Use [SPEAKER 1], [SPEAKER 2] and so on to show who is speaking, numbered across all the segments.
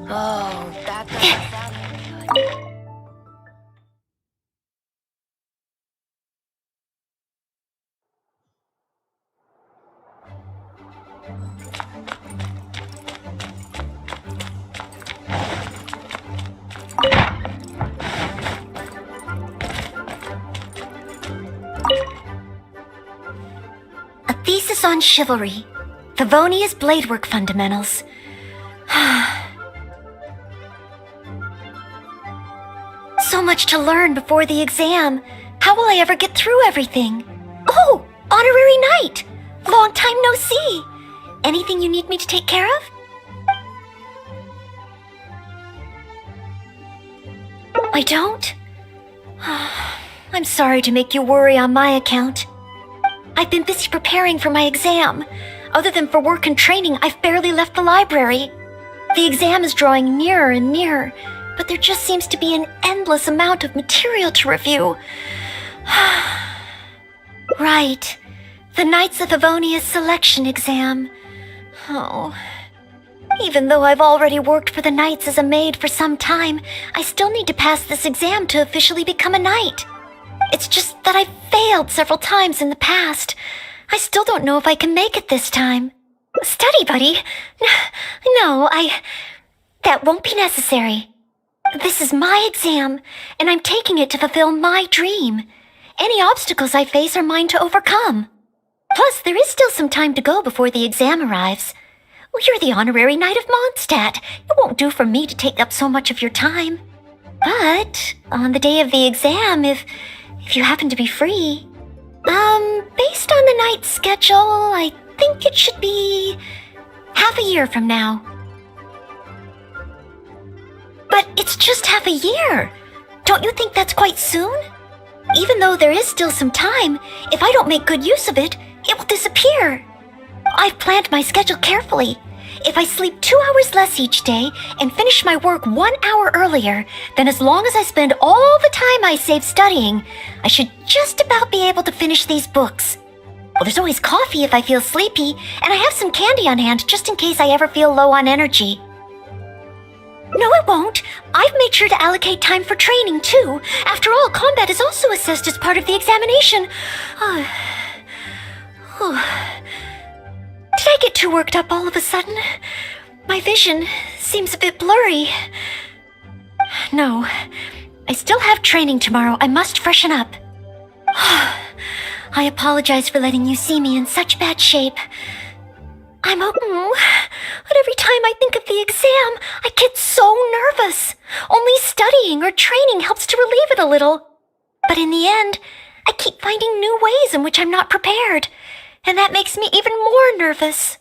[SPEAKER 1] Oh, that doesn't sound very good.
[SPEAKER 2] A thesis on chivalry. Favonia's bladework fundamentals. So much to learn before the exam. How will I ever get through everything? Oh, honorary knight! Long time no see. Anything you need me to take care of? I don't? I'm sorry to make you worry on my account. I've been busy preparing for my exam. Other than for work and training, I've barely left the library. The exam is drawing nearer and nearer, but there just seems to be an endless amount of material to review. Right. The Knights of Favonia's selection exam. Oh. Even though I've already worked for the Knights as a maid for some time, I still need to pass this exam to officially become a knight. It's just that I've failed several times in the past. I still don't know if I can make it this time. Study buddy? No, that won't be necessary. This is my exam, and I'm taking it to fulfill my dream. Any obstacles I face are mine to overcome. Plus, there is still some time to go before the exam arrives. Well, you're the honorary knight of Mondstadt. It won't do for me to take up so much of your time. But on the day of the exam, if you happen to be free, based on the knight's schedule, I think it should be half a year from now. But it's just half a year. Don't you think that's quite soon? Even though there is still some time, if I don't make good use of it, it will disappear. I've planned my schedule carefully. If I sleep 2 hours less each day and finish my work 1 hour earlier, then as long as I spend all the time I save studying, I should just about be able to finish these books. Well, there's always coffee if I feel sleepy, and I have some candy on hand just in case I ever feel low on energy. No, it won't. I've made sure to allocate time for training, too. After all, combat is also assessed as part of the examination. Did I get too worked up all of a sudden? My vision seems a bit blurry. No, I still have training tomorrow. I must freshen up. I apologize for letting you see me in such bad shape. But every time I think of the exam, I get so nervous. Only studying or training helps to relieve it a little. But in the end, I keep finding new ways in which I'm not prepared, and that makes me even more nervous.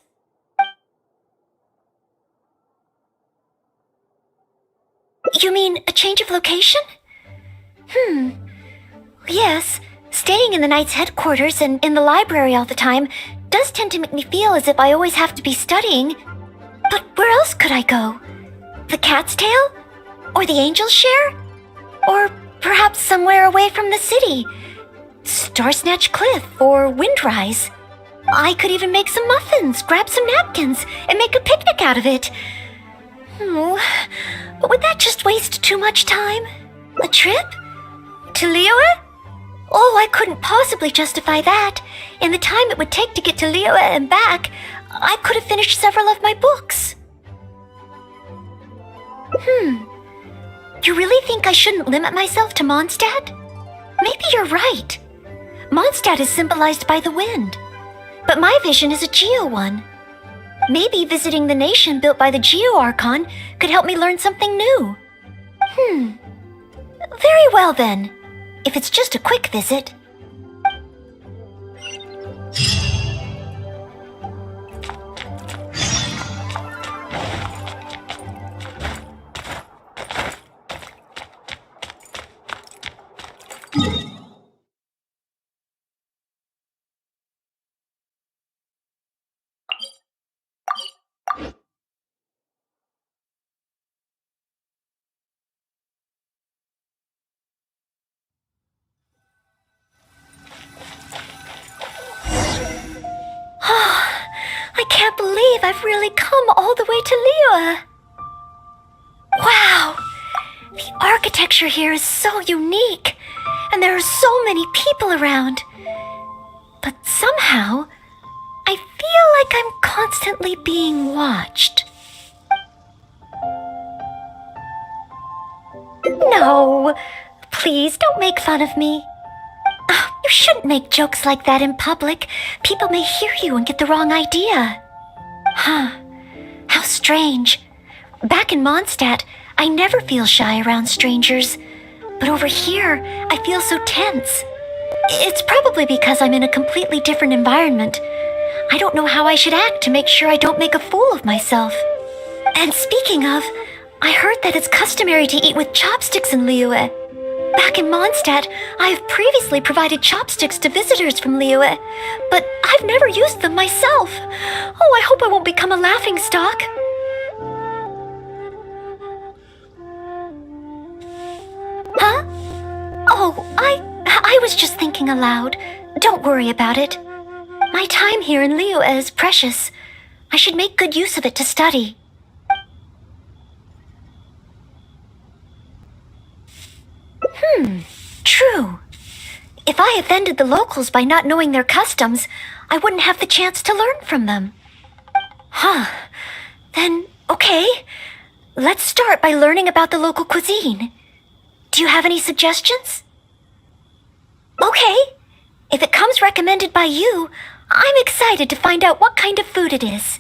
[SPEAKER 2] You mean a change of location? Yes, staying in the Knight's headquarters and in the library all the time does tend to make me feel as if I always have to be studying. But where else could I go? The Cat's Tail? Or the Angel's Share? Or perhaps somewhere away from the city? Starsnatch Cliff or Windrise? I could even make some muffins, grab some napkins, and make a picnic out of it. But would that just waste too much time? A trip? To Liyue? Oh, I couldn't possibly justify that. In the time it would take to get to Liyue and back, I could have finished several of my books. You really think I shouldn't limit myself to Mondstadt? maybe you're right. Mondstadt is symbolized by the wind, but my vision is a Geo one. Maybe visiting the nation built by the Geo Archon could help me learn something new. Very well then, if it's just a quick visit. I can't believe I've really come all the way to Liyue. Wow! The architecture here is so unique, and there are so many people around. But somehow, I feel like I'm constantly being watched. No, please don't make fun of me. You shouldn't make jokes like that in public. People may hear you and get the wrong idea. How strange. Back in Mondstadt, I never feel shy around strangers. But over here, I feel so tense. It's probably because I'm in a completely different environment. I don't know how I should act to make sure I don't make a fool of myself. And speaking of, I heard that it's customary to eat with chopsticks in Liyue. Back in Mondstadt, I have previously provided chopsticks to visitors from Liyue, but I've never used them myself. Oh, I hope I won't become a laughingstock. Huh? Oh, I was just thinking aloud. Don't worry about it. My time here in Liyue is precious. I should make good use of it to study. True. If I offended the locals by not knowing their customs, I wouldn't have the chance to learn from them. Then, okay. Let's start by learning about the local cuisine. Do you have any suggestions? Okay. If it comes recommended by you, I'm excited to find out what kind of food it is.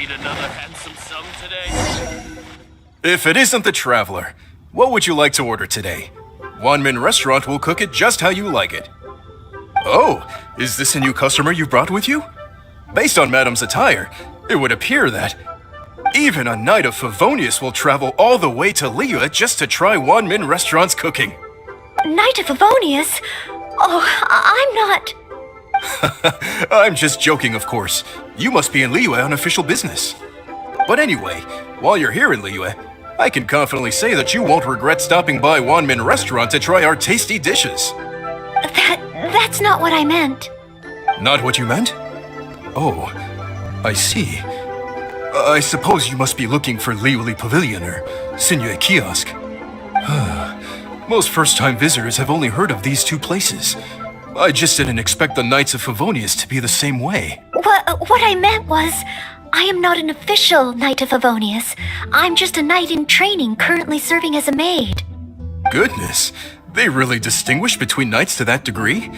[SPEAKER 3] Another handsome sum today?
[SPEAKER 4] If it isn't the Traveler, what would you like to order today? Wanmin Restaurant will cook it just how you like it. Oh, is this a new customer you brought with you? Based on Madame's attire, it would appear that even a Knight of Favonius will travel all the way to Liyue just to try Wanmin Restaurant's cooking.
[SPEAKER 2] Knight of Favonius? Oh, I'm not...
[SPEAKER 4] I'm just joking, of course. You must be in Liyue on official business. But anyway, while you're here in Liyue, I can confidently say that you won't regret stopping by Wanmin Restaurant to try our tasty dishes.
[SPEAKER 2] That's not what I meant.
[SPEAKER 4] Not what you meant? Oh, I see. I suppose you must be looking for Liyue Pavilion or Sinyue Kiosk. Most first-time visitors have only heard of these two places. I just didn't expect the Knights of Favonius to be the same way.
[SPEAKER 2] What I meant was, I am not an official Knight of Favonius. I'm just a knight in training currently serving as a maid.
[SPEAKER 4] Goodness, they really distinguish between knights to that degree?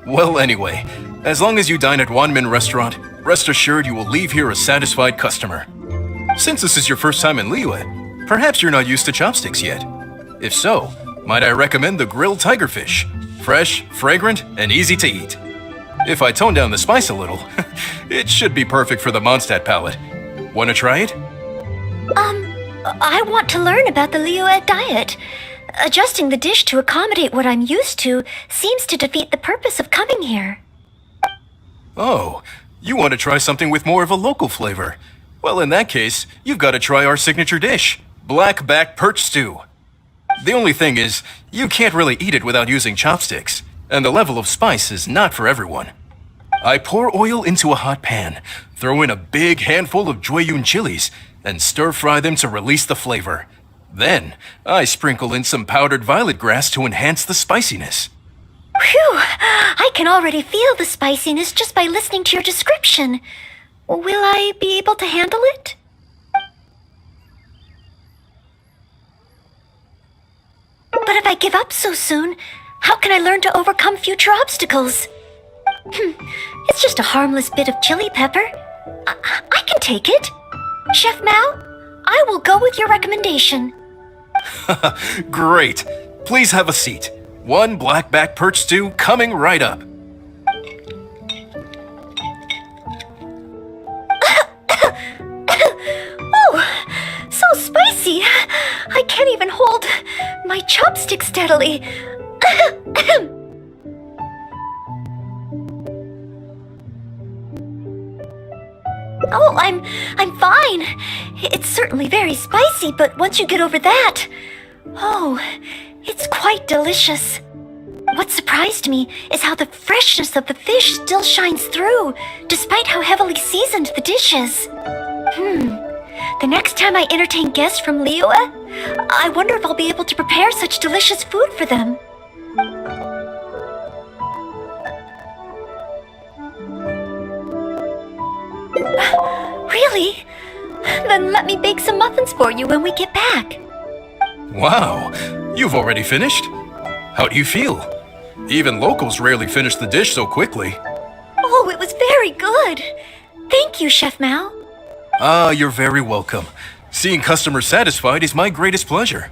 [SPEAKER 4] Well, anyway, as long as you dine at Wanmin Restaurant, rest assured you will leave here a satisfied customer. Since this is your first time in Liyue, perhaps you're not used to chopsticks yet. If so, might I recommend the grilled tigerfish? Fresh, fragrant, and easy to eat. If I tone down the spice a little, it should be perfect for the Mondstadt palate. Want to try it?
[SPEAKER 2] I want to learn about the Liyue diet. Adjusting the dish to accommodate what I'm used to seems to defeat the purpose of coming here.
[SPEAKER 4] Oh, you want to try something with more of a local flavor? Well, in that case, you've got to try our signature dish, black-back perch stew. The only thing is, you can't really eat it without using chopsticks, and the level of spice is not for everyone. I pour oil into a hot pan, throw in a big handful of Jueyun chilies, and stir-fry them to release the flavor. Then, I sprinkle in some powdered violet grass to enhance the spiciness.
[SPEAKER 2] Phew! I can already feel the spiciness just by listening to your description. Will I be able to handle it? But if I give up so soon, how can I learn to overcome future obstacles? It's just a harmless bit of chili pepper. I can take it. Chef Mao, I will go with your recommendation.
[SPEAKER 4] Great. Please have a seat. One blackback perch stew coming right up.
[SPEAKER 2] Oh, so spicy. I can't even hold my chopstick steadily. Oh, I'm fine. It's certainly very spicy, but once you get over that, oh, it's quite delicious. What surprised me is how the freshness of the fish still shines through, despite how heavily seasoned the dish is. The next time I entertain guests from Liyue, I wonder if I'll be able to prepare such delicious food for them. Really? Then let me bake some muffins for you when we get back.
[SPEAKER 4] Wow, you've already finished? How do you feel? Even locals rarely finish the dish so quickly.
[SPEAKER 2] Oh, it was very good. Thank you, Chef Mao.
[SPEAKER 4] Ah, you're very welcome. Seeing customers satisfied is my greatest pleasure.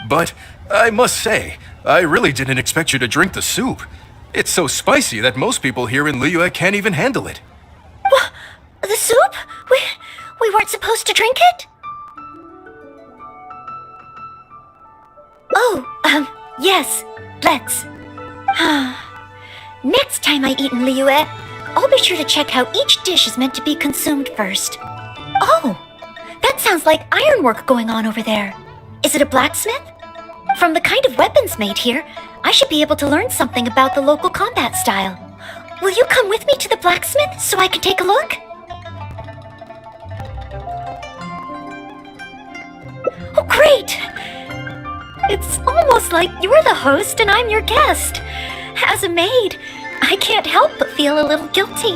[SPEAKER 4] But I must say, I really didn't expect you to drink the soup. It's so spicy that most people here in Liyue can't even handle it.
[SPEAKER 2] What? The soup? We weren't supposed to drink it? Oh, yes, let's. Next time I eat in Liyue, I'll be sure to check how each dish is meant to be consumed first. Oh, that sounds like ironwork going on over there. Is it a blacksmith? From the kind of weapons made here, I should be able to learn something about the local combat style. Will you come with me to the blacksmith so I can take a look? Oh, great! It's almost like you're the host and I'm your guest. As a maid, I can't help but feel a little guilty.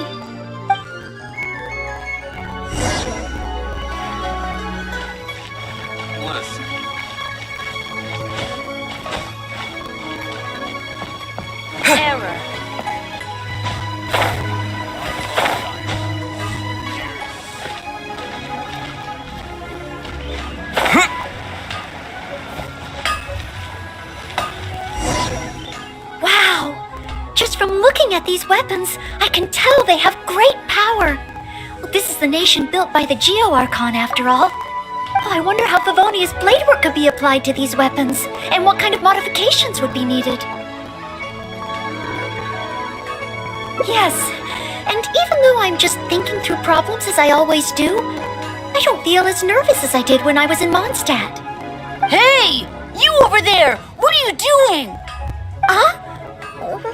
[SPEAKER 3] Listen.
[SPEAKER 1] Error.
[SPEAKER 2] Wow! Just from looking at these weapons, I can tell they have great power. Well, this is the nation built by the Geo-Archon, after all. Oh, I wonder how Favonia's blade work could be applied to these weapons, and what kind of modifications would be needed. Yes, and even though I'm just thinking through problems as I always do, I don't feel as nervous as I did when I was in Mondstadt.
[SPEAKER 1] Hey! You over there! What are you doing?
[SPEAKER 2] Huh?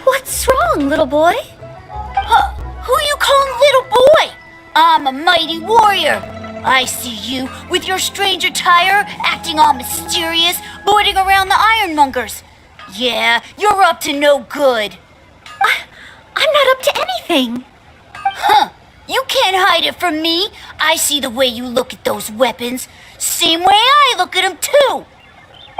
[SPEAKER 2] What's wrong, little boy?
[SPEAKER 1] Who you calling little boy? I'm a mighty warrior. I see you with your strange attire, acting all mysterious, boarding around the ironmongers. Yeah, you're up to no good.
[SPEAKER 2] I'm not up to anything.
[SPEAKER 1] Huh. You can't hide it from me. I see the way you look at those weapons. Same way I look at them, too.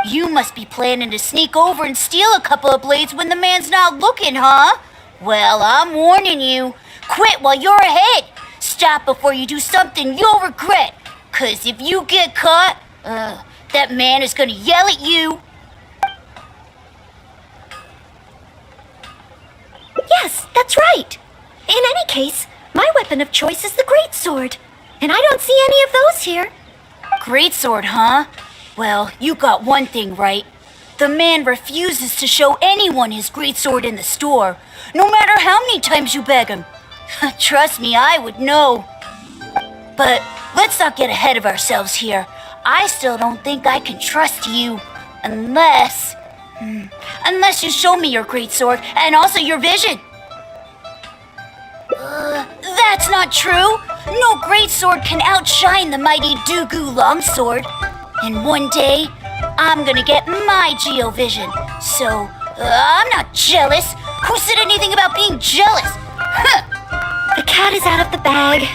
[SPEAKER 1] You must be planning to sneak over and steal a couple of blades when the man's not looking, huh? Well, I'm warning you. Quit while you're ahead. Stop before you do something you'll regret. 'Cause if you get caught, that man is gonna yell at you.
[SPEAKER 2] Yes, that's right. In any case, my weapon of choice is the greatsword. And I don't see any of those here.
[SPEAKER 1] Greatsword, huh? Well, you got one thing right. The man refuses to show anyone his greatsword in the store, no matter how many times you beg him. Trust me, I would know. But let's not get ahead of ourselves here. I still don't think I can trust you. Unless you show me your greatsword and also your vision. That's not true. No greatsword can outshine the mighty Dugu longsword. And one day, I'm gonna get my Geovision. So, I'm not jealous. Who said anything about being jealous? Huh.
[SPEAKER 2] The cat is out of the bag.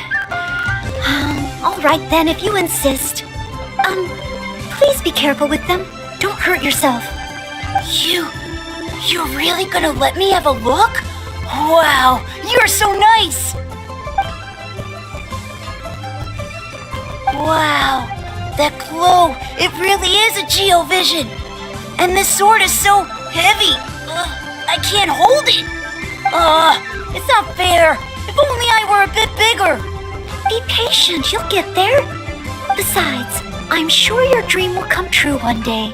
[SPEAKER 2] All right then, if you insist. Please be careful with them. Don't hurt yourself.
[SPEAKER 1] You're really gonna let me have a look? Wow, you're so nice! Wow, that glow, it really is a Geovision! And this sword is so heavy, I can't hold it! It's not fair! If only I were a bit bigger!
[SPEAKER 2] Be patient, you'll get there. Besides, I'm sure your dream will come true one day.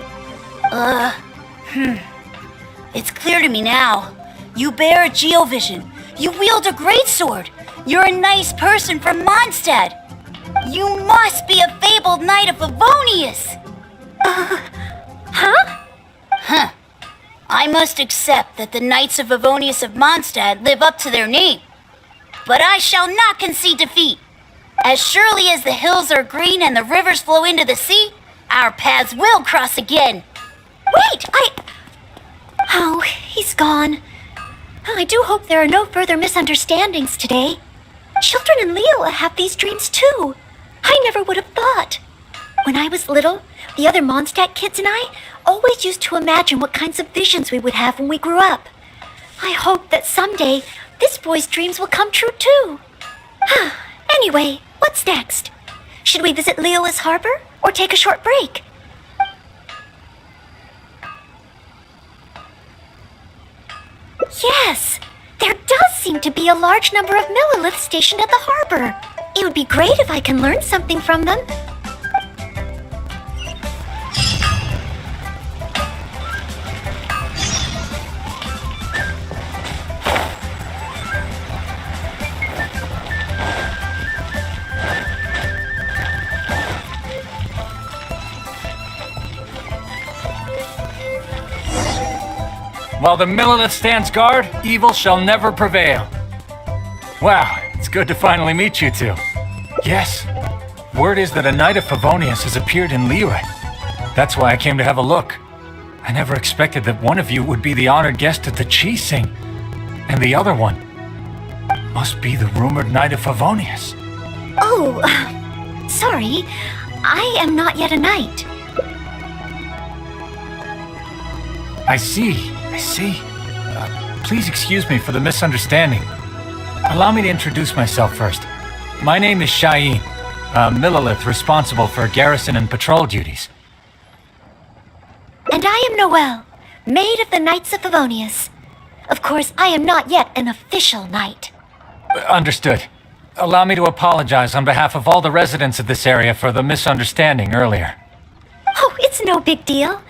[SPEAKER 1] It's clear to me now. You bear a Geovision. You wield a greatsword. You're a nice person from Mondstadt. You must be a fabled knight of Favonius.
[SPEAKER 2] Huh?
[SPEAKER 1] I must accept that the Knights of Favonius of Mondstadt live up to their name. But I shall not concede defeat. As surely as the hills are green and the rivers flow into the sea, our paths will cross again.
[SPEAKER 2] Wait, Oh, he's gone. I do hope there are no further misunderstandings today. Children in Leola have these dreams too. I never would have thought. When I was little, the other Mondstadt kids and I always used to imagine what kinds of visions we would have when we grew up. I hope that someday this boy's dreams will come true too. Anyway, what's next? Should we visit Leola's harbor or take a short break? Yes, there does seem to be a large number of Milliliths stationed at the harbor. It would be great if I can learn something from them.
[SPEAKER 5] While the Millilith stands guard, evil shall never prevail. Wow, it's good to finally meet you two. Yes, word is that a Knight of Favonius has appeared in Liyue. That's why I came to have a look. I never expected that one of you would be the honored guest at the Chi Sing, and the other one must be the rumored Knight of Favonius.
[SPEAKER 2] Oh, sorry. I am not yet a knight.
[SPEAKER 5] I see. Please excuse me for the misunderstanding. Allow me to introduce myself first. My name is Shayin, a Millilith responsible for garrison and patrol duties.
[SPEAKER 2] And I am Noelle, maid of the Knights of Favonius. Of course, I am not yet an official knight.
[SPEAKER 5] Understood. Allow me to apologize on behalf of all the residents of this area for the misunderstanding earlier.
[SPEAKER 2] Oh, it's no big deal.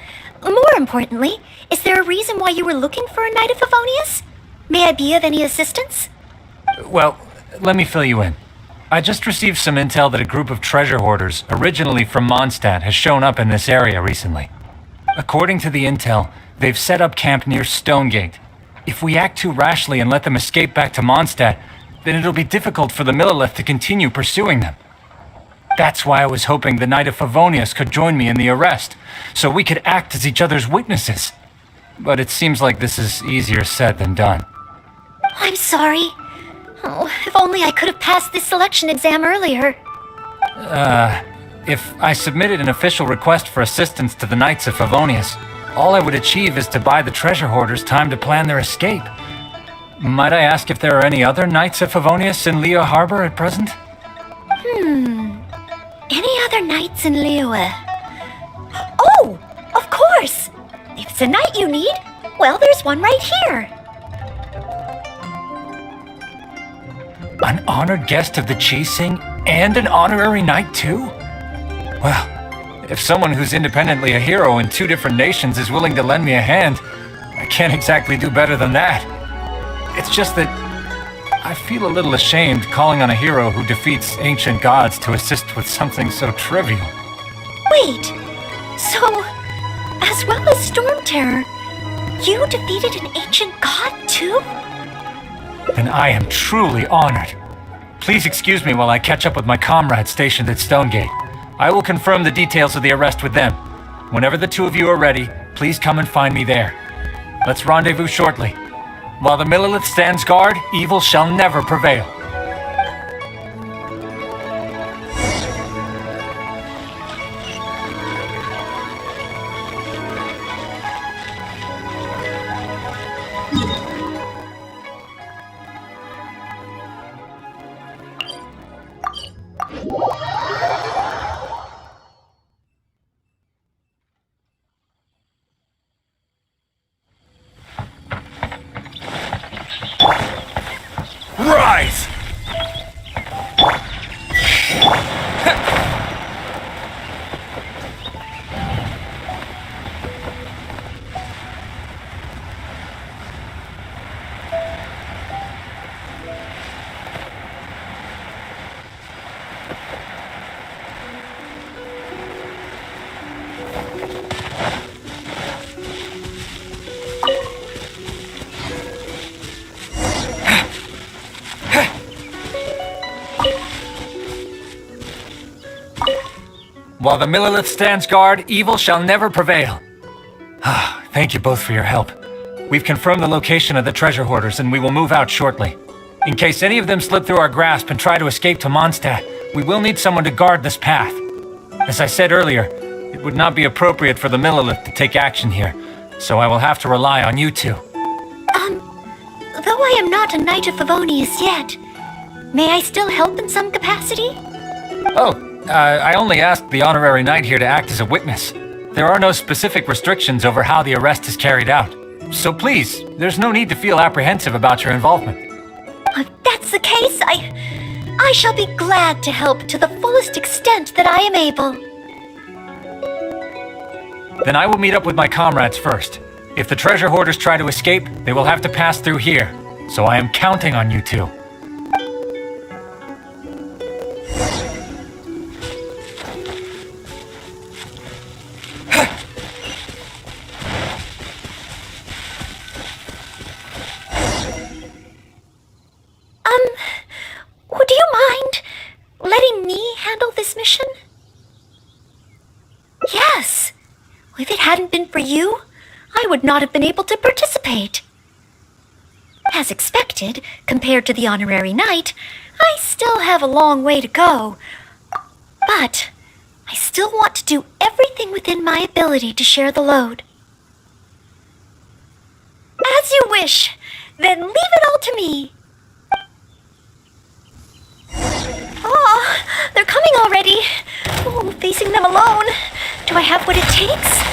[SPEAKER 2] More importantly, is there a reason why you were looking for a Knight of Favonius? May I be of any assistance?
[SPEAKER 5] Well, let me fill you in. I just received some intel that a group of treasure hoarders, originally from Mondstadt, has shown up in this area recently. According to the intel, they've set up camp near Stonegate. If we act too rashly and let them escape back to Mondstadt, then it'll be difficult for the Millilith to continue pursuing them. That's why I was hoping the Knight of Favonius could join me in the arrest, so we could act as each other's witnesses. But it seems like this is easier said than done.
[SPEAKER 2] I'm sorry. Oh, if only I could have passed this selection exam earlier.
[SPEAKER 5] If I submitted an official request for assistance to the Knights of Favonius, all I would achieve is to buy the treasure hoarders time to plan their escape. Might I ask if there are any other Knights of Favonius in Liyue Harbor at present?
[SPEAKER 2] Any other knights in Liyue? Oh, of course! If it's a knight you need, well, there's one right here.
[SPEAKER 5] An honored guest of the Chi Sing and an honorary knight too? Well, if someone who's independently a hero in two different nations is willing to lend me a hand, I can't exactly do better than that. It's just that I feel a little ashamed calling on a hero who defeats ancient gods to assist with something so trivial.
[SPEAKER 2] Wait, so, as well as Storm Terror, you defeated an ancient god too?
[SPEAKER 5] Then I am truly honored. Please excuse me while I catch up with my comrades stationed at Stonegate. I will confirm the details of the arrest with them. Whenever the two of you are ready, please come and find me there. Let's rendezvous shortly. While the Millelith stands guard, evil shall never prevail.
[SPEAKER 4] Rise!
[SPEAKER 5] While the Millelith stands guard, evil shall never prevail. Thank you both for your help. We've confirmed the location of the treasure hoarders, and we will move out shortly. In case any of them slip through our grasp and try to escape to Mondstadt, we will need someone to guard this path. As I said earlier, it would not be appropriate for the Millelith to take action here, so I will have to rely on you two.
[SPEAKER 2] Though I am not a Knight of Favonius yet, may I still help in some capacity?
[SPEAKER 5] I only asked the honorary knight here to act as a witness. There are no specific restrictions over how the arrest is carried out. So please, there's no need to feel apprehensive about your involvement.
[SPEAKER 2] If that's the case, I shall be glad to help to the fullest extent that I am able.
[SPEAKER 5] Then I will meet up with my comrades first. If the treasure hoarders try to escape, they will have to pass through here. So I am counting on you two.
[SPEAKER 2] Would you mind letting me handle this mission? Yes. If it hadn't been for you, I would not have been able to participate. As expected, compared to the honorary knight, I still have a long way to go. But I still want to do everything within my ability to share the load. As you wish. Then leave it all to me. Oh, they're coming already. Oh, facing them alone. Do I have what it takes?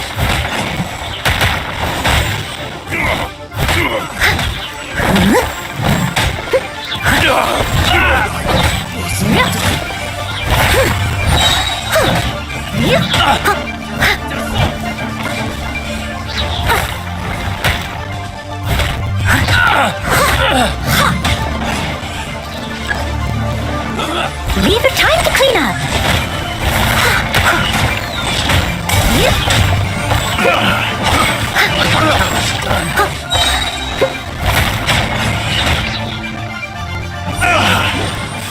[SPEAKER 2] Leave it time to clean up.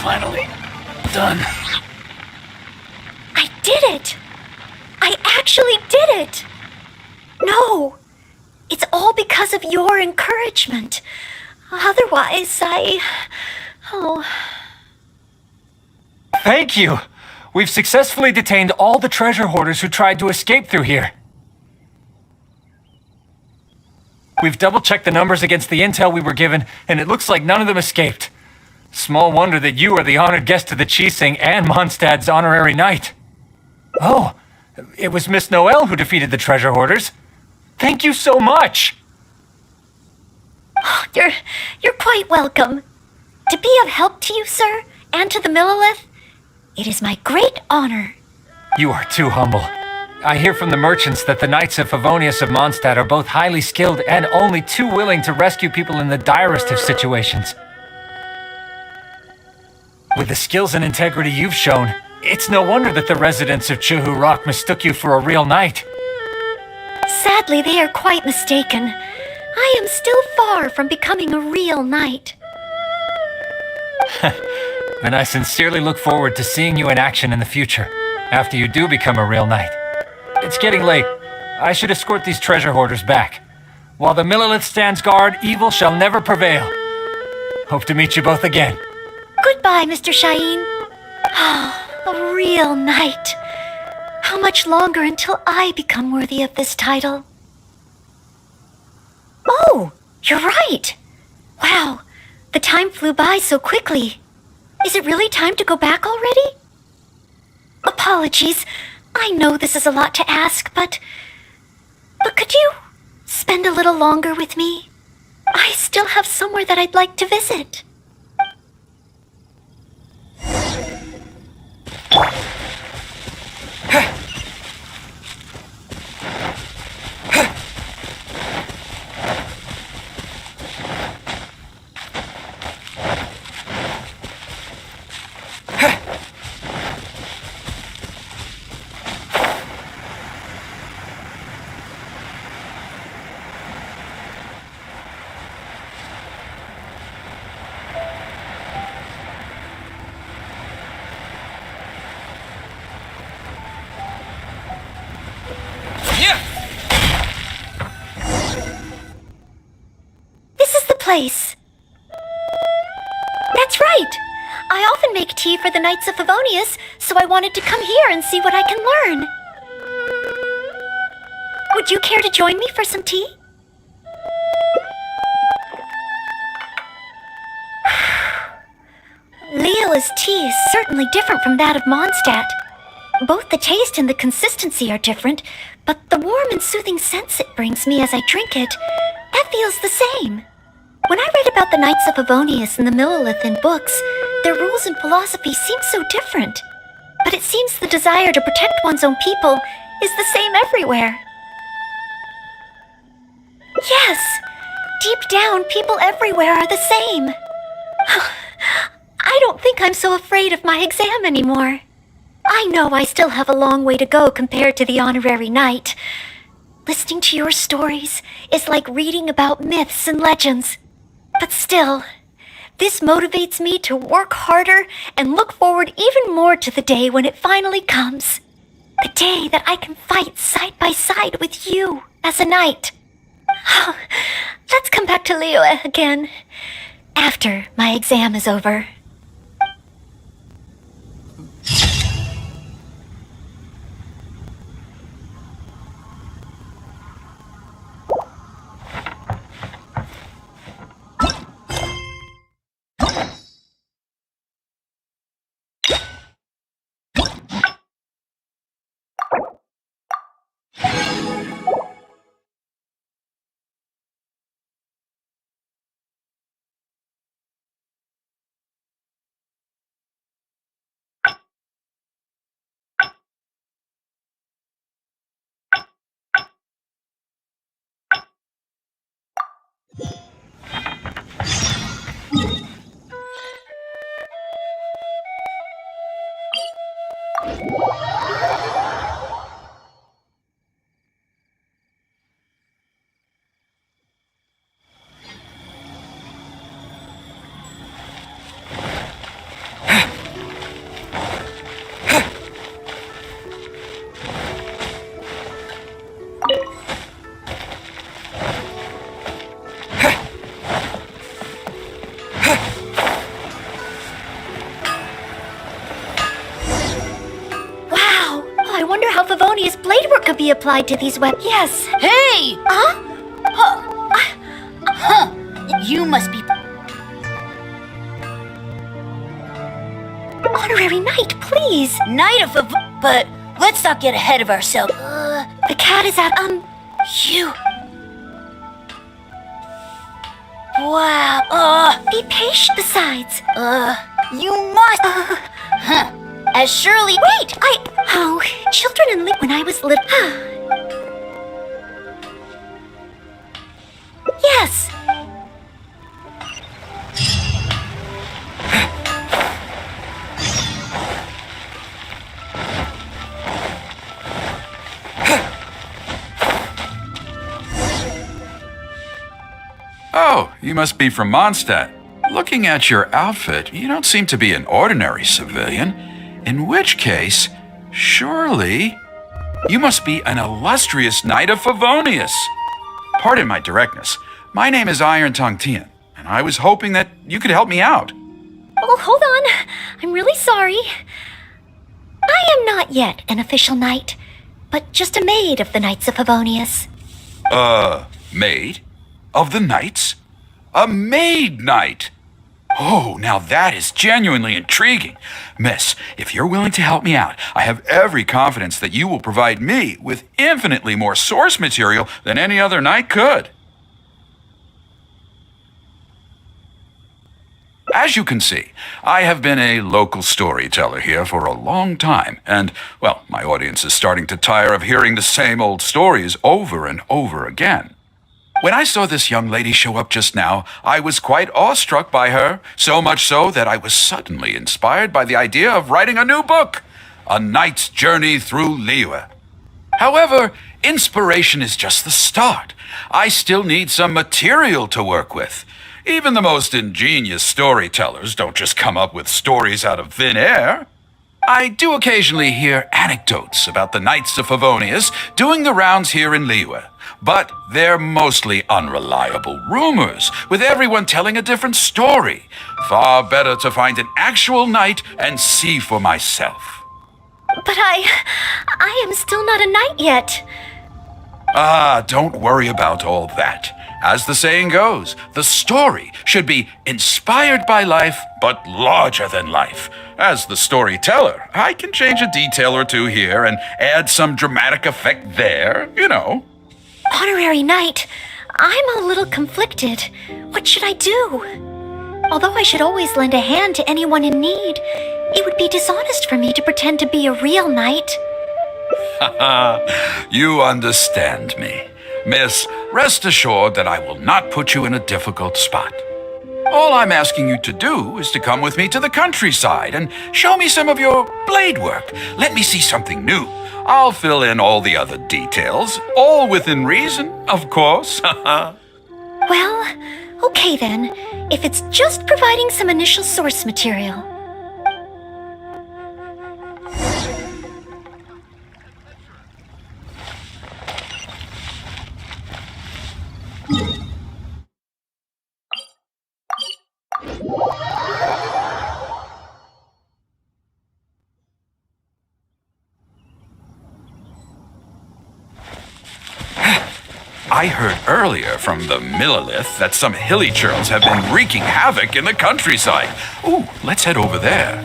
[SPEAKER 5] Finally done.
[SPEAKER 2] I did it! I actually did it! No, it's all because of your encouragement. Otherwise, Oh.
[SPEAKER 5] Thank you! We've successfully detained all the treasure hoarders who tried to escape through here. We've double-checked the numbers against the intel we were given, and it looks like none of them escaped. Small wonder that you are the honored guest of the Chising and Mondstadt's honorary knight. Oh, it was Miss Noelle who defeated the treasure hoarders. Thank you so much!
[SPEAKER 2] You're quite welcome. To be of help to you, sir, and to the Millelith, it is my great honor.
[SPEAKER 5] You are too humble. I hear from the merchants that the Knights of Favonius of Mondstadt are both highly skilled and only too willing to rescue people in the direst of situations. With the skills and integrity you've shown, it's no wonder that the residents of Chuhu Rock mistook you for a real knight.
[SPEAKER 2] Sadly, they are quite mistaken. I am still far from becoming a real knight.
[SPEAKER 5] And I sincerely look forward to seeing you in action in the future. after you do become a real knight. It's getting late. I should escort these treasure hoarders back. While the Millelith stands guard, evil shall never prevail. Hope to meet you both again.
[SPEAKER 2] Goodbye, Mr. Shaheen. A real knight. How much longer until I become worthy of this title? Oh, you're right. Wow, the time flew by so quickly. Is it really time to go back already? Apologies. I know this is a lot to ask, but could you spend a little longer with me? I still have somewhere that I'd like to visit. Place. That's right! I often make tea for the Knights of Favonius, so I wanted to come here and see what I can learn. Would you care to join me for some tea? Leola's tea is certainly different from that of Mondstadt. Both the taste and the consistency are different, but the warm and soothing sense it brings me as I drink it, that feels the same. When I read about the Knights of Favonius and the Millelith in books, their rules and philosophy seem so different. But it seems the desire to protect one's own people is the same everywhere. Yes! Deep down, people everywhere are the same. I don't think I'm so afraid of my exam anymore. I know I still have a long way to go compared to the honorary knight. Listening to your stories is like reading about myths and legends. But still, this motivates me to work harder and look forward even more to the day when it finally comes. The day that I can fight side by side with you as a knight. Let's come back to Liyue again, after my exam is over. Favonius blade work could be applied to these weapons. Yes.
[SPEAKER 1] Hey! You must be...
[SPEAKER 2] Honorary Knight, please.
[SPEAKER 1] Knight of but let's not get ahead of ourselves.
[SPEAKER 2] The cat is at,
[SPEAKER 1] You... Wow,
[SPEAKER 2] Be patient, besides.
[SPEAKER 1] You must... As surely...
[SPEAKER 2] Wait, Oh, children and when I was little... Yes.
[SPEAKER 6] Oh, you must be from Mondstadt. Looking at your outfit, you don't seem to be an ordinary civilian. In which case, Surely, you must be an illustrious knight of Favonius. Pardon my directness. My name is Iron Tongue Tien, and I was hoping that you could help me out.
[SPEAKER 2] Oh, hold on. I'm really sorry. I am not yet an official knight, but just a maid of the Knights of Favonius.
[SPEAKER 6] Maid? Of the knights? A maid knight? Oh, now that is genuinely intriguing. Miss, if you're willing to help me out, I have every confidence that you will provide me with infinitely more source material than any other knight could. As you can see, I have been a local storyteller here for a long time, and, well, my audience is starting to tire of hearing the same old stories over and over again. When I saw this young lady show up just now, I was quite awestruck by her, so much so that I was suddenly inspired by the idea of writing a new book, A Knight's Journey Through Liyue. However, inspiration is just the start. I still need some material to work with. Even the most ingenious storytellers don't just come up with stories out of thin air. I do occasionally hear anecdotes about the Knights of Favonius doing the rounds here in Liyue, but they're mostly unreliable rumors, with everyone telling a different story. Far better to find an actual knight and see for myself.
[SPEAKER 2] But I am still not a knight yet.
[SPEAKER 6] Don't worry about all that. As the saying goes, the story should be inspired by life, but larger than life. As the storyteller, I can change a detail or two here and add some dramatic effect there, you know.
[SPEAKER 2] Honorary knight, I'm a little conflicted. What should I do? Although I should always lend a hand to anyone in need, it would be dishonest for me to pretend to be a real knight.
[SPEAKER 6] You understand me. Miss, rest assured that I will not put you in a difficult spot. All I'm asking you to do is to come with me to the countryside and show me some of your blade work. Let me see something new. I'll fill in all the other details, all within reason, of course.
[SPEAKER 2] Well, okay then, if it's just providing some initial source material.
[SPEAKER 6] I heard earlier from the Millilith that some hilly churls have been wreaking havoc in the countryside. Ooh, let's head over there.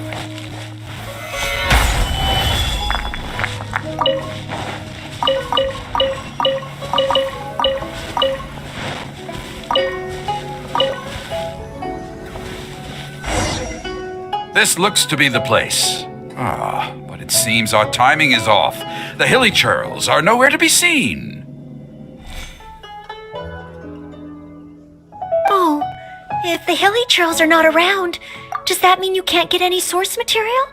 [SPEAKER 6] This looks to be the place. But it seems our timing is off. The hilly churls are nowhere to be seen.
[SPEAKER 2] Oh, if the hilly churls are not around, does that mean you can't get any source material?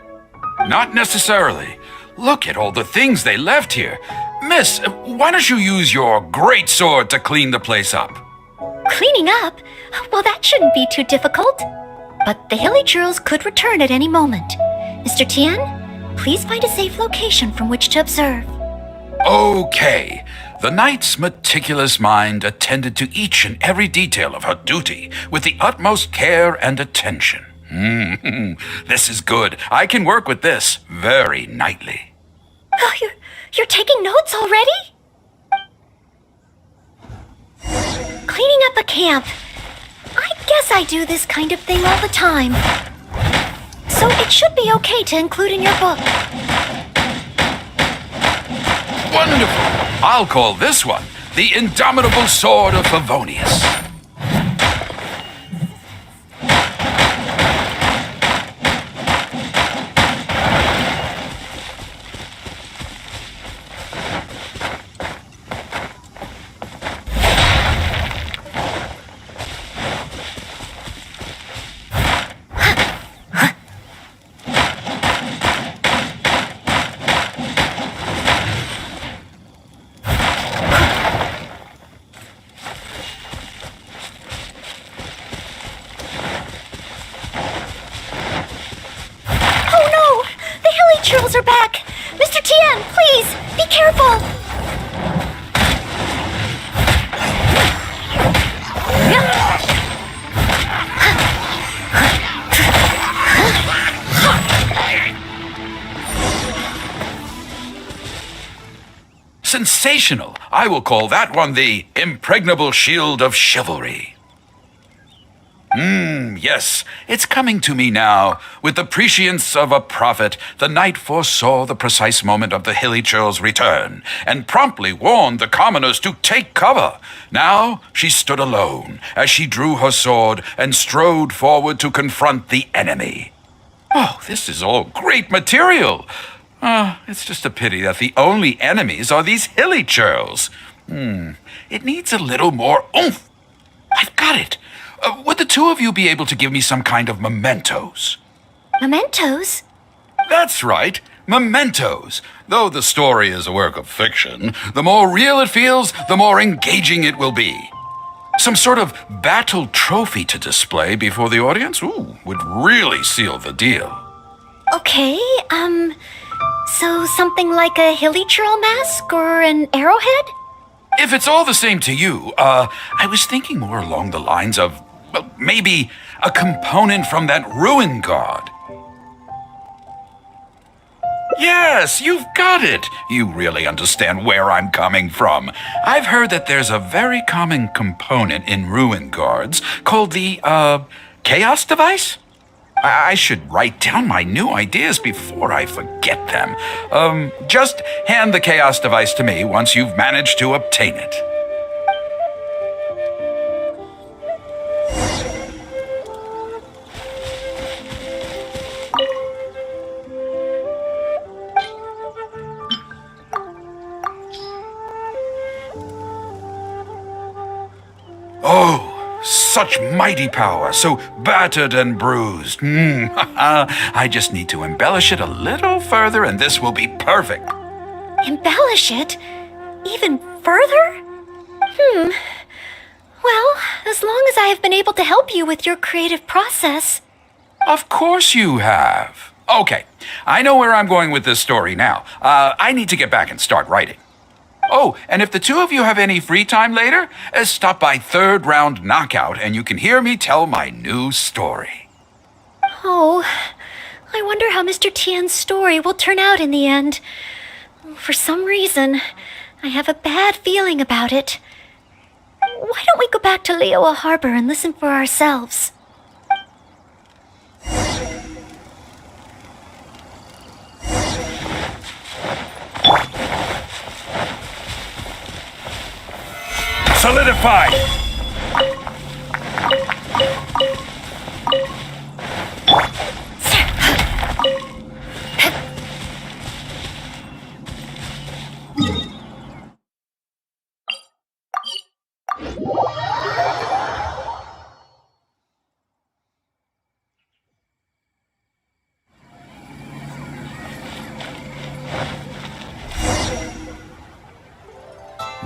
[SPEAKER 6] Not necessarily. Look at all the things they left here. Miss, why don't you use your great sword to clean the place up?
[SPEAKER 2] Cleaning up? Well, that shouldn't be too difficult. But the hilly churls could return at any moment. Mr. Tien, please find a safe location from which to observe.
[SPEAKER 6] Okay. The knight's meticulous mind attended to each and every detail of her duty with the utmost care and attention. This is good. I can work with this very knightly.
[SPEAKER 2] Oh, you're taking notes already? Cleaning up a camp. I guess I do this kind of thing all the time. So it should be okay to include in your book.
[SPEAKER 6] Wonderful. I'll call this one the Indomitable Sword of Favonius. sensational. I will call that one the impregnable shield of chivalry. Yes, it's coming to me now. With the prescience of a prophet, the knight foresaw the precise moment of the hilly churl's return, and promptly warned the commoners to take cover. Now she stood alone, as she drew her sword and strode forward to confront the enemy. Oh, this is all great material. It's just a pity that the only enemies are these hilly churls. It needs a little more oomph. I've got it. Would the two of you be able to give me some kind of mementos?
[SPEAKER 2] Mementos?
[SPEAKER 6] That's right, mementos. Though the story is a work of fiction, the more real it feels, the more engaging it will be. Some sort of battle trophy to display before the audience, would really seal the deal.
[SPEAKER 2] Okay, so something like a hilly churl mask or an arrowhead?
[SPEAKER 6] If it's all the same to you, I was thinking more along the lines of, well, maybe a component from that ruin god. Yes, you've got it. You really understand where I'm coming from. I've heard that there's a very common component in ruin guards called the, chaos device? I should write down my new ideas before I forget them. Just hand the chaos device to me once you've managed to obtain it. Oh, such mighty power, so battered and bruised. I just need to embellish it a little further and this will be perfect.
[SPEAKER 2] Embellish it? Even further? Well, as long as I have been able to help you with your creative process.
[SPEAKER 6] Of course you have. Okay, I know where I'm going with this story now. I need to get back and start writing. Oh, and if the two of you have any free time later, stop by Third Round Knockout and you can hear me tell my new story.
[SPEAKER 2] Oh, I wonder how Mr. Tian's story will turn out in the end. For some reason, I have a bad feeling about it. Why don't we go back to Liyue Harbor and listen for ourselves?
[SPEAKER 6] Solidified!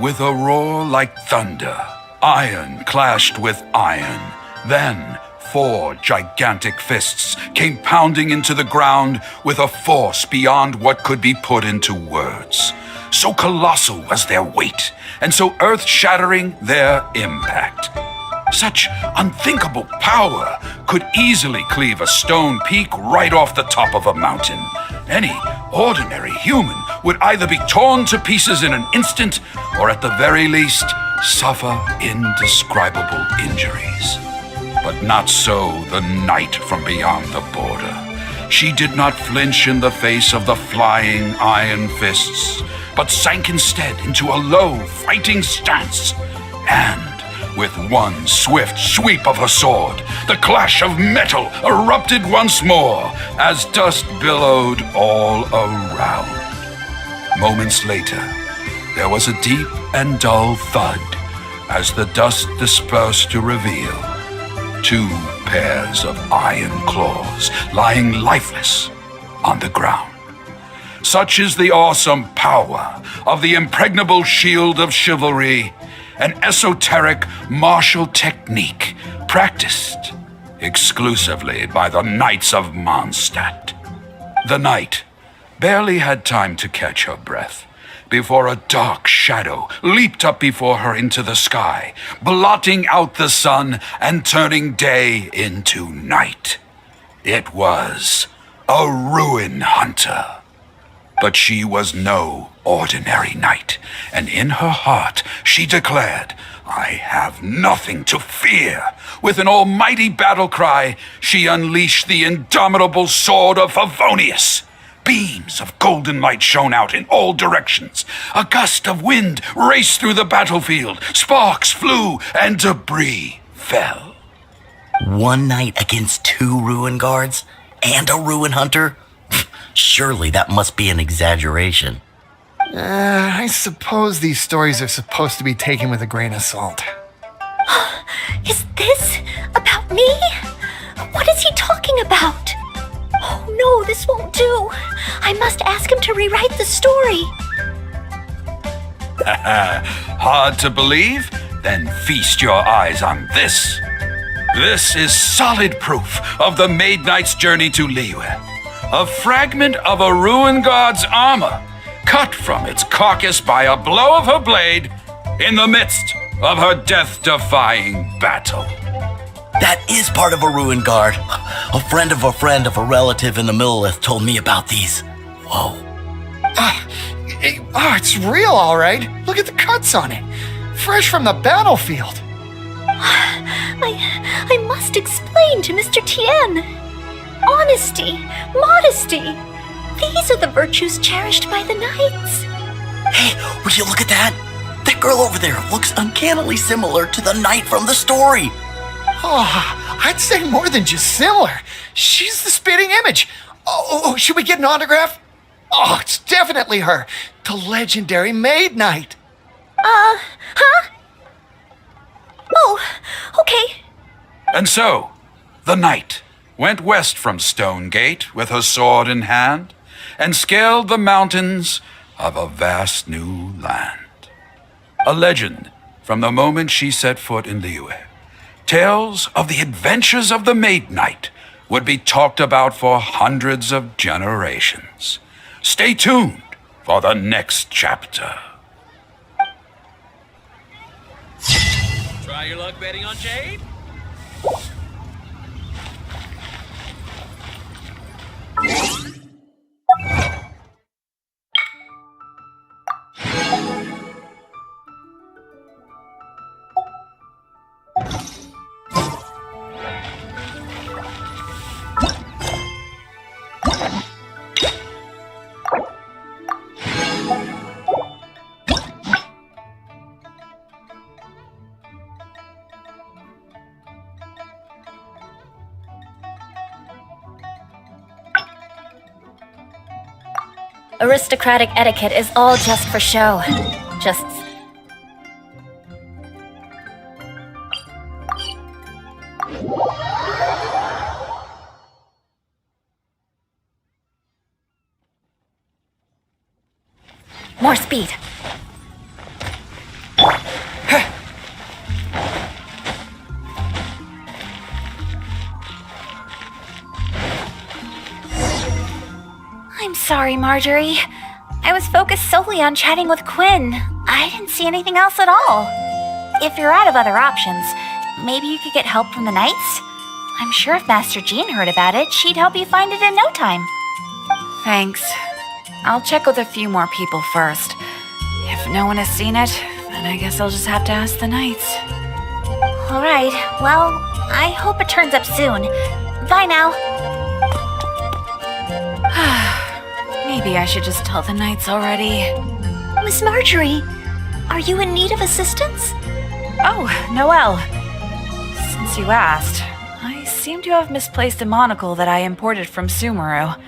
[SPEAKER 6] With a roar like thunder, iron clashed with iron. Then 4 gigantic fists came pounding into the ground with a force beyond what could be put into words. So colossal was their weight, and so earth-shattering their impact. Such unthinkable power could easily cleave a stone peak right off the top of a mountain. Any ordinary human would either be torn to pieces in an instant, or at the very least, suffer indescribable injuries. But not so the knight from beyond the border. She did not flinch in the face of the flying iron fists, but sank instead into a low, fighting stance. And with one swift sweep of her sword, the clash of metal erupted once more as dust billowed all around. Moments later, there was a deep and dull thud as the dust dispersed to reveal 2 pairs of iron claws lying lifeless on the ground. Such is the awesome power of the impregnable shield of chivalry, an esoteric martial technique practiced exclusively by the Knights of Mondstadt. The knight barely had time to catch her breath before a dark shadow leaped up before her into the sky, blotting out the sun and turning day into night. It was a ruin hunter. But she was no ordinary knight, and in her heart she declared, "I have nothing to fear." With an almighty battle cry, she unleashed the indomitable sword of Favonius. Beams of golden light shone out in all directions. A gust of wind raced through the battlefield. Sparks flew and debris fell.
[SPEAKER 7] One knight against 2 ruin guards and a ruin hunter? Surely that must be an exaggeration.
[SPEAKER 8] I suppose these stories are supposed to be taken with a grain of salt.
[SPEAKER 2] Is this about me? What is he talking about? Oh no, this won't do. I must ask him to rewrite the story.
[SPEAKER 6] Hard to believe? Then feast your eyes on this. This is solid proof of the Maid Knight's journey to Liyue. A fragment of a ruin god's armor, cut from its carcass by a blow of her blade in the midst of her death-defying battle.
[SPEAKER 7] That is part of a ruin guard. A friend of a relative in the Millelith told me about these. Whoa.
[SPEAKER 8] It's real, all right. Look at the cuts on it. Fresh from the battlefield.
[SPEAKER 2] I must explain to Mr. Tien. Honesty, modesty. These are the virtues cherished by the knights.
[SPEAKER 7] Hey, would you look at that? That girl over there looks uncannily similar to the knight from the story.
[SPEAKER 8] Oh, I'd say more than just similar. She's the spitting image. Oh, should we get an autograph? Oh, it's definitely her. The legendary Maid Knight.
[SPEAKER 2] Huh? Oh, okay.
[SPEAKER 6] And so, the knight went west from Stone Gate with her sword in hand and scaled the mountains of a vast new land. A legend from the moment she set foot in Liyue. Tales of the adventures of the Maid Knight would be talked about for hundreds of generations. Stay tuned for the next chapter.
[SPEAKER 3] Try your luck betting on Jade?
[SPEAKER 2] Aristocratic etiquette is all just for show. Just... More speed. I'm sorry, Marjorie. I was focused solely on chatting with Quinn. I didn't see anything else at all. If you're out of other options, maybe you could get help from the Knights? I'm sure if Master Jean heard about it, she'd help you find it in no time.
[SPEAKER 9] Thanks. I'll check with a few more people first. If no one has seen it, then I guess I'll just have to ask the Knights.
[SPEAKER 2] All right, well, I hope it turns up soon. Bye now.
[SPEAKER 9] Maybe I should just tell the Knights already.
[SPEAKER 2] Miss Marjorie, are you in need of assistance?
[SPEAKER 9] Oh, Noelle. Since you asked, I seem to have misplaced a monocle that I imported from Sumeru.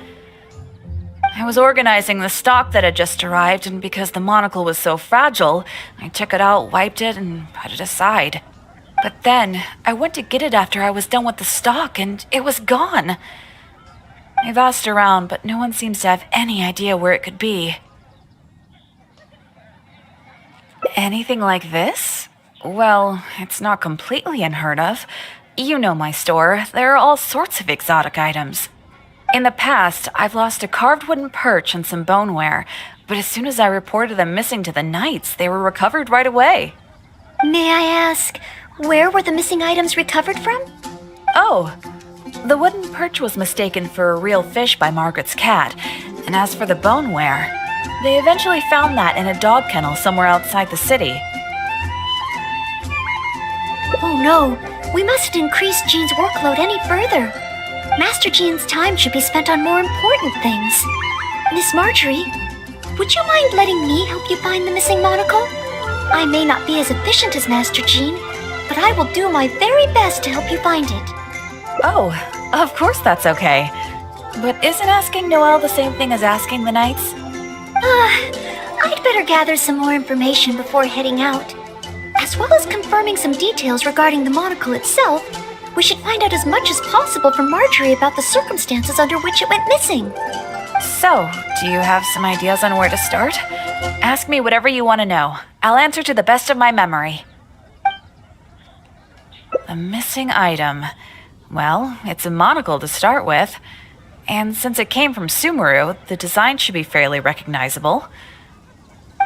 [SPEAKER 9] I was organizing the stock that had just arrived, and because the monocle was so fragile, I took it out, wiped it, and put it aside. But then, I went to get it after I was done with the stock, and it was gone. I've asked around, but no one seems to have any idea where it could be. Anything like this? Well, it's not completely unheard of. You know my store. There are all sorts of exotic items. In the past, I've lost a carved wooden perch and some boneware, but as soon as I reported them missing to the Knights, they were recovered right away.
[SPEAKER 2] May I ask, where were the missing items recovered from?
[SPEAKER 9] Oh, the wooden perch was mistaken for a real fish by Margaret's cat, and as for the boneware, They eventually found that in a dog kennel somewhere outside the city.
[SPEAKER 2] Oh no, we mustn't increase Jean's workload any further. Master Jean's time should be spent on more important things. Miss Marjorie, would you mind letting me help you find the missing monocle? I may not be as efficient as Master Jean, but I will do my very best to help you find it.
[SPEAKER 9] Oh, of course that's okay. But isn't asking Noelle the same thing as asking the Knights?
[SPEAKER 2] I'd better gather some more information before heading out. As well as confirming some details regarding the monocle itself, we should find out as much as possible from Marjorie about the circumstances under which it went missing.
[SPEAKER 9] So, do you have some ideas on where to start? Ask me whatever you want to know. I'll answer to the best of my memory. The missing item. Well, it's a monocle to start with. And since it came from Sumeru, the design should be fairly recognizable.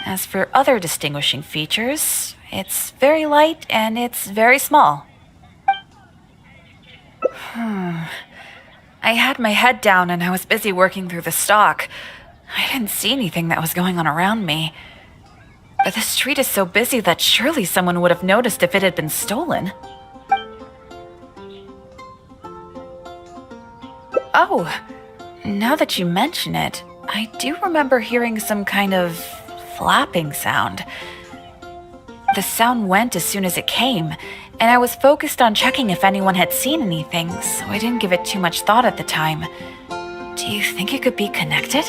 [SPEAKER 9] As for other distinguishing features, it's very light and it's very small. I had my head down and I was busy working through the stock. I didn't see anything that was going on around me. But the street is so busy that surely someone would have noticed if it had been stolen. Oh, now that you mention it, I do remember hearing some kind of flapping sound. The sound went as soon as it came, and I was focused on checking if anyone had seen anything, so I didn't give it too much thought at the time. Do you think it could be connected?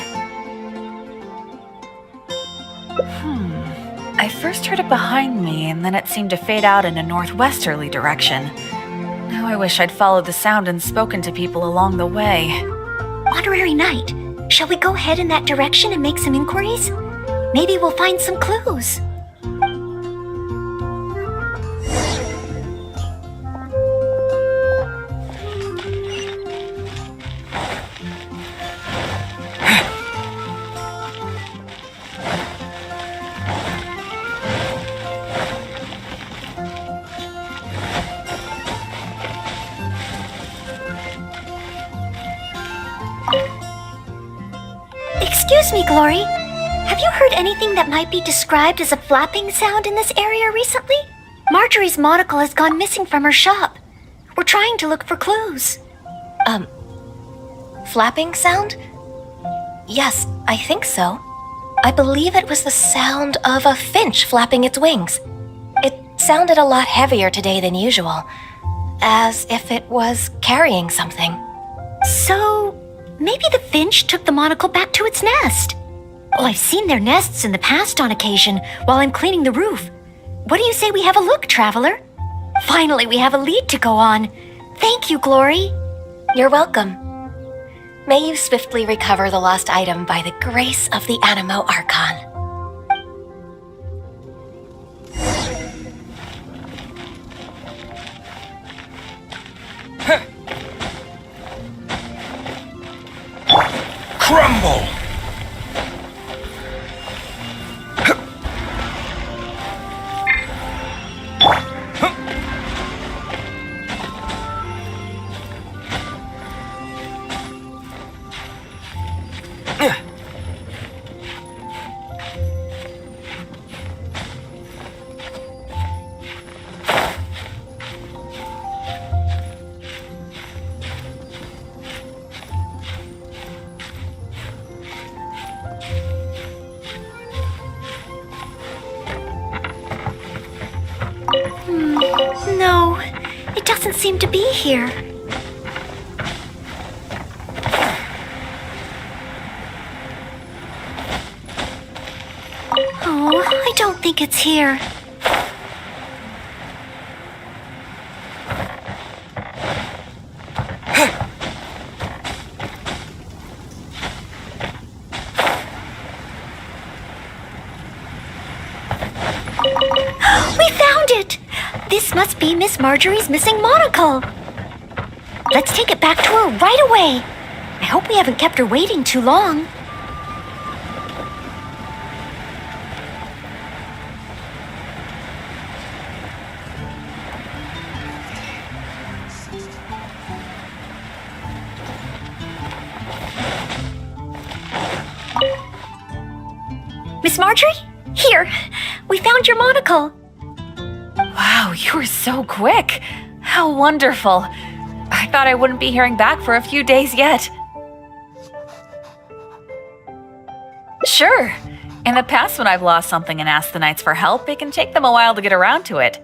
[SPEAKER 9] I first heard it behind me, and then it seemed to fade out in a northwesterly direction. Now I wish I'd followed the sound and spoken to people along the way.
[SPEAKER 2] Honorary Knight, shall we go ahead in that direction and make some inquiries? Maybe we'll find some clues. Excuse me, Glory. Have you heard anything that might be described as a flapping sound in this area recently? Marjorie's monocle has gone missing from her shop. We're trying to look for clues.
[SPEAKER 10] Flapping sound? Yes, I think so. I believe it was the sound of a finch flapping its wings. It sounded a lot heavier today than usual, as if it was carrying something.
[SPEAKER 2] So, maybe the finch took the monocle back to its nest. Oh, I've seen their nests in the past on occasion while I'm cleaning the roof. What do you say we have a look, traveler? Finally, we have a lead to go on. Thank you, Glory.
[SPEAKER 10] You're welcome. May you swiftly recover the lost item by the grace of the Animo Archon.
[SPEAKER 4] Crumble!
[SPEAKER 2] No, it doesn't seem to be here. Oh, I don't think it's here. We found it! This must be Miss Marjorie's missing monocle. Let's take it back to her right away. I hope we haven't kept her waiting too long. Miss Marjorie? Here, we found your monocle.
[SPEAKER 9] Wow, you were so quick. How wonderful. I thought I wouldn't be hearing back for a few days yet. Sure. In the past, when I've lost something and asked the Knights for help, it can take them a while to get around to it.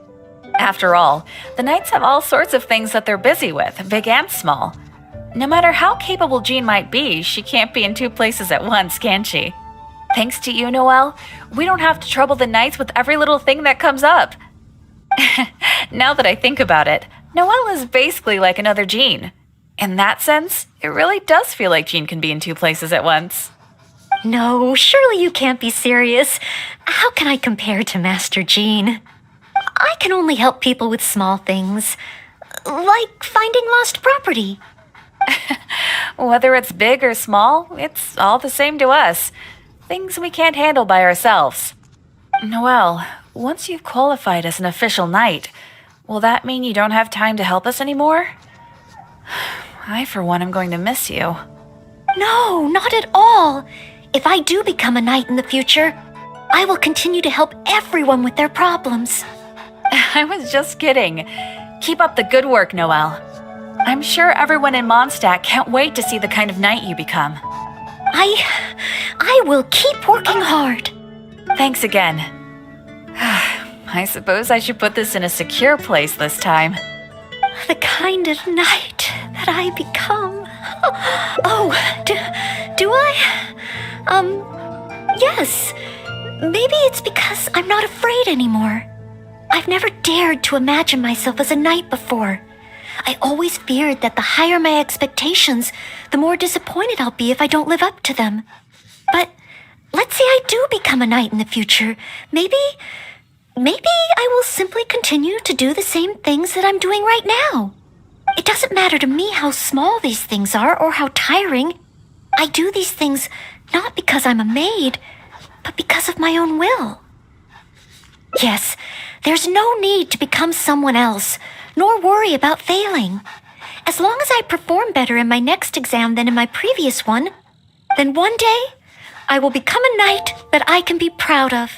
[SPEAKER 9] After all, the Knights have all sorts of things that they're busy with, big and small. No matter how capable Jean might be, she can't be in two places at once, can she? Thanks to you, Noelle, we don't have to trouble the Knights with every little thing that comes up. Now that I think about it, Noelle is basically like another Jean. In that sense, it really does feel like Jean can be in two places at once.
[SPEAKER 2] No, surely you can't be serious. How can I compare to Master Jean? I can only help people with small things, like finding lost property.
[SPEAKER 9] Whether it's big or small, it's all the same to us. Things we can't handle by ourselves. Noelle, once you've qualified as an official knight, will that mean you don't have time to help us anymore? I, for one, am going to miss you.
[SPEAKER 2] No, not at all. If I do become a knight in the future, I will continue to help everyone with their problems.
[SPEAKER 9] I was just kidding. Keep up the good work, Noelle. I'm sure everyone in Mondstadt can't wait to see the kind of knight you become.
[SPEAKER 2] I will keep working hard.
[SPEAKER 9] Thanks again. I suppose I should put this in a secure place this time.
[SPEAKER 2] The kind of knight that I become. Oh, do I? Yes. Maybe it's because I'm not afraid anymore. I've never dared to imagine myself as a knight before. I always feared that the higher my expectations, the more disappointed I'll be if I don't live up to them. But let's say I do become a knight in the future. Maybe I will simply continue to do the same things that I'm doing right now. It doesn't matter to me how small these things are or how tiring. I do these things not because I'm a maid, but because of my own will. Yes, there's no need to become someone else, nor worry about failing. As long as I perform better in my next exam than in my previous one, then one day I will become a knight that I can be proud of.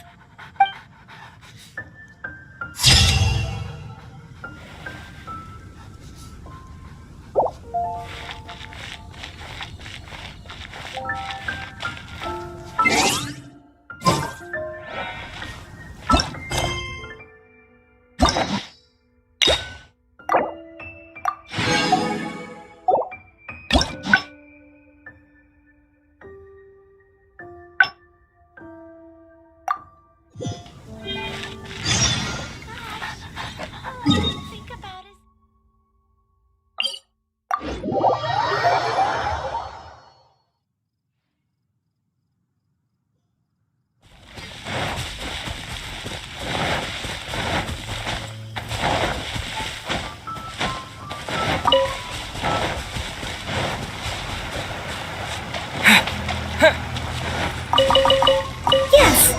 [SPEAKER 2] Yes,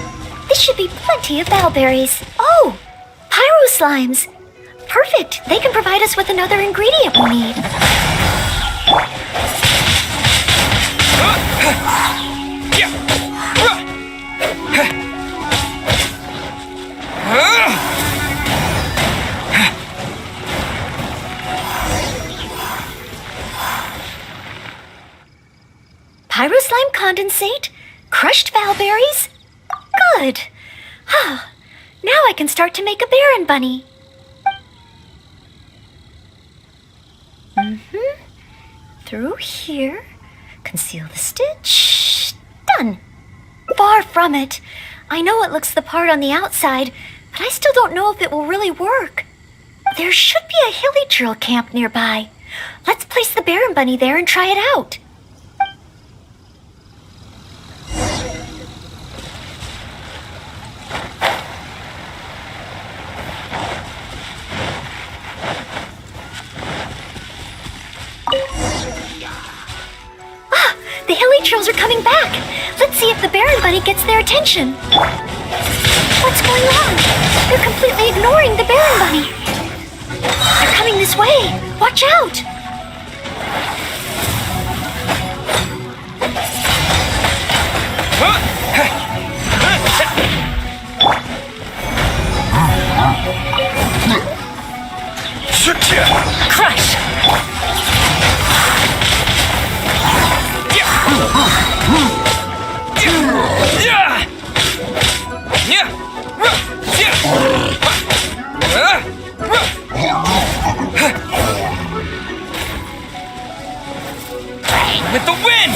[SPEAKER 2] this should be plenty of bellberries. Oh, pyro slimes. Perfect. They can provide us with another ingredient we need. Pyro slime condensate, crushed valberries. Good. Now I can start to make a Baron bunny. Through here. Conceal the stitch. Done. Far from it. I know it looks the part on the outside, but I still don't know if it will really work. There should be a hilly drill camp nearby. Let's place the Baron bunny there and try it out. The hilly trills are coming back. Let's see if the Baron bunny gets their attention. What's going on? They're completely ignoring the Baron bunny. They're coming this way. Watch out!
[SPEAKER 5] Crush! With the wind!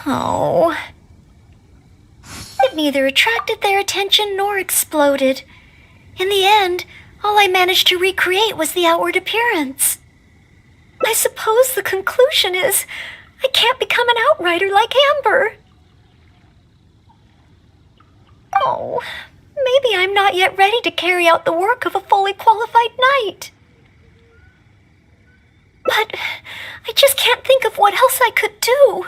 [SPEAKER 2] Oh. It neither attracted their attention nor exploded. In the end, all I managed to recreate was the outward appearance. I suppose the conclusion is I can't become an outrider like Amber. Oh, maybe I'm not yet ready to carry out the work of a fully qualified knight. But I just can't think of what else I could do.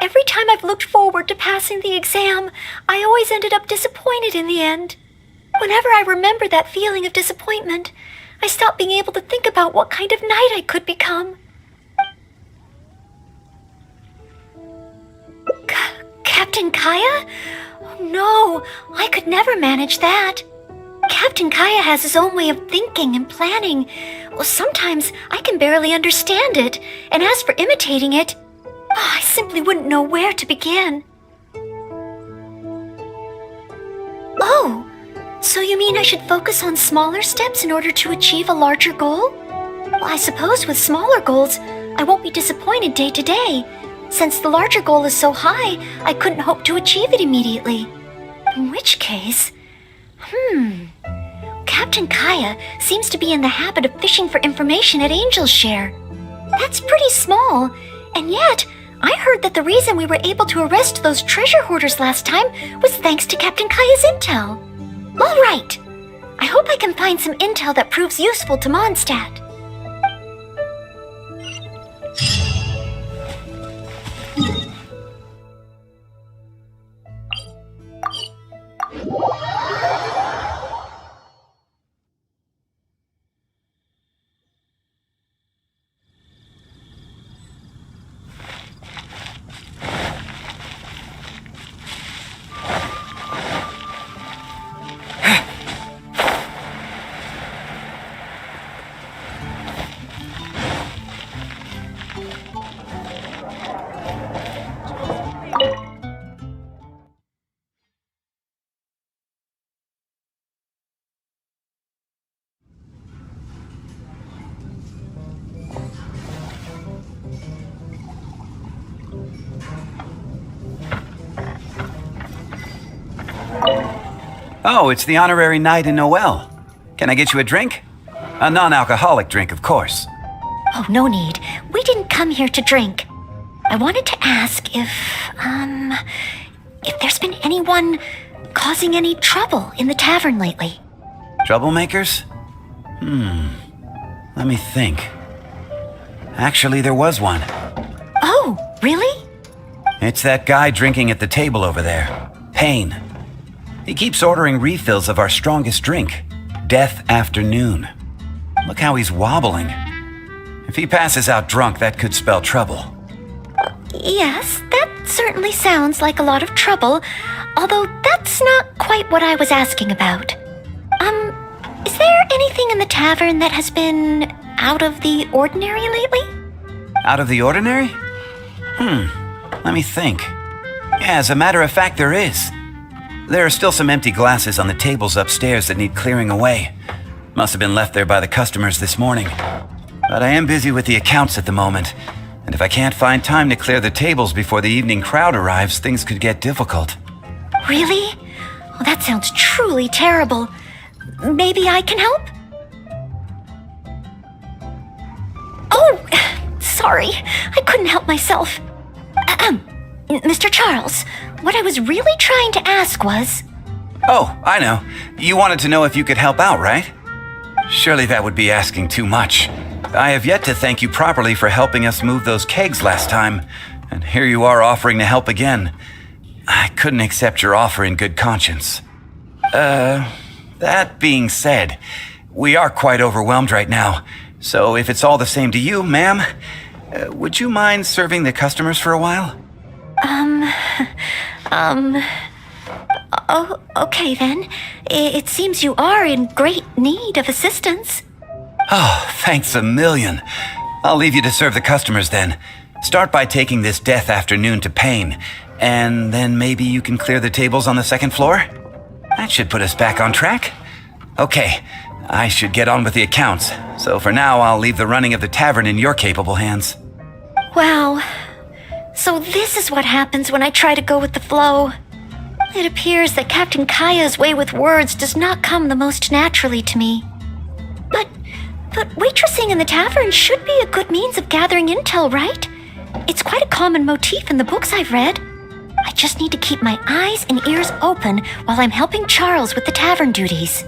[SPEAKER 2] Every time I've looked forward to passing the exam, I always ended up disappointed in the end. Whenever I remember that feeling of disappointment, I stop being able to think about what kind of knight I could become. Captain Kaya? Oh, no, I could never manage that. Captain Kaya has his own way of thinking and planning. Well, sometimes I can barely understand it, and as for imitating it, I simply wouldn't know where to begin. Oh, so you mean I should focus on smaller steps in order to achieve a larger goal? Well, I suppose with smaller goals, I won't be disappointed day to day. Since the larger goal is so high, I couldn't hope to achieve it immediately. In which case... Captain Kaya seems to be in the habit of fishing for information at Angel's Share. That's pretty small, and yet I heard that the reason we were able to arrest those treasure hoarders last time was thanks to Captain Kaya's intel. All right. I hope I can find some intel that proves useful to Mondstadt.
[SPEAKER 11] Oh, it's the honorary knight in Noelle. Can I get you a drink? A non-alcoholic drink, of course.
[SPEAKER 2] Oh, no need. We didn't come here to drink. I wanted to ask if there's been anyone causing any trouble in the tavern lately.
[SPEAKER 11] Troublemakers? Let me think. Actually, there was one.
[SPEAKER 2] Oh, really?
[SPEAKER 11] It's that guy drinking at the table over there. Payne. He keeps ordering refills of our strongest drink, Death Afternoon. Look how he's wobbling. If he passes out drunk, that could spell trouble.
[SPEAKER 2] Yes, that certainly sounds like a lot of trouble, although that's not quite what I was asking about. Is there anything in the tavern that has been out of the ordinary lately?
[SPEAKER 11] Out of the ordinary? Let me think. Yeah, as a matter of fact, there is. There are still some empty glasses on the tables upstairs that need clearing away. Must have been left there by the customers this morning. But I am busy with the accounts at the moment, and if I can't find time to clear the tables before the evening crowd arrives, things could get difficult.
[SPEAKER 2] Really? Oh, that sounds truly terrible. Maybe I can help? Oh, sorry. I couldn't help myself. Mr. Charles, what I was really trying to ask was...
[SPEAKER 11] Oh, I know. You wanted to know if you could help out, right? Surely that would be asking too much. I have yet to thank you properly for helping us move those kegs last time, and here you are offering to help again. I couldn't accept your offer in good conscience. That being said, we are quite overwhelmed right now, so if it's all the same to you, ma'am, would you mind serving the customers for a while?
[SPEAKER 2] Oh, okay then. It seems you are in great need of assistance.
[SPEAKER 11] Oh, thanks a million. I'll leave you to serve the customers then. Start by taking this death afternoon to Payne, and then maybe you can clear the tables on the second floor? That should put us back on track. Okay, I should get on with the accounts, so for now I'll leave the running of the tavern in your capable hands.
[SPEAKER 2] Wow. So this is what happens when I try to go with the flow. It appears that Captain Kaya's way with words does not come the most naturally to me. But waitressing in the tavern should be a good means of gathering intel, right? It's quite a common motif in the books I've read. I just need to keep my eyes and ears open while I'm helping Charles with the tavern duties.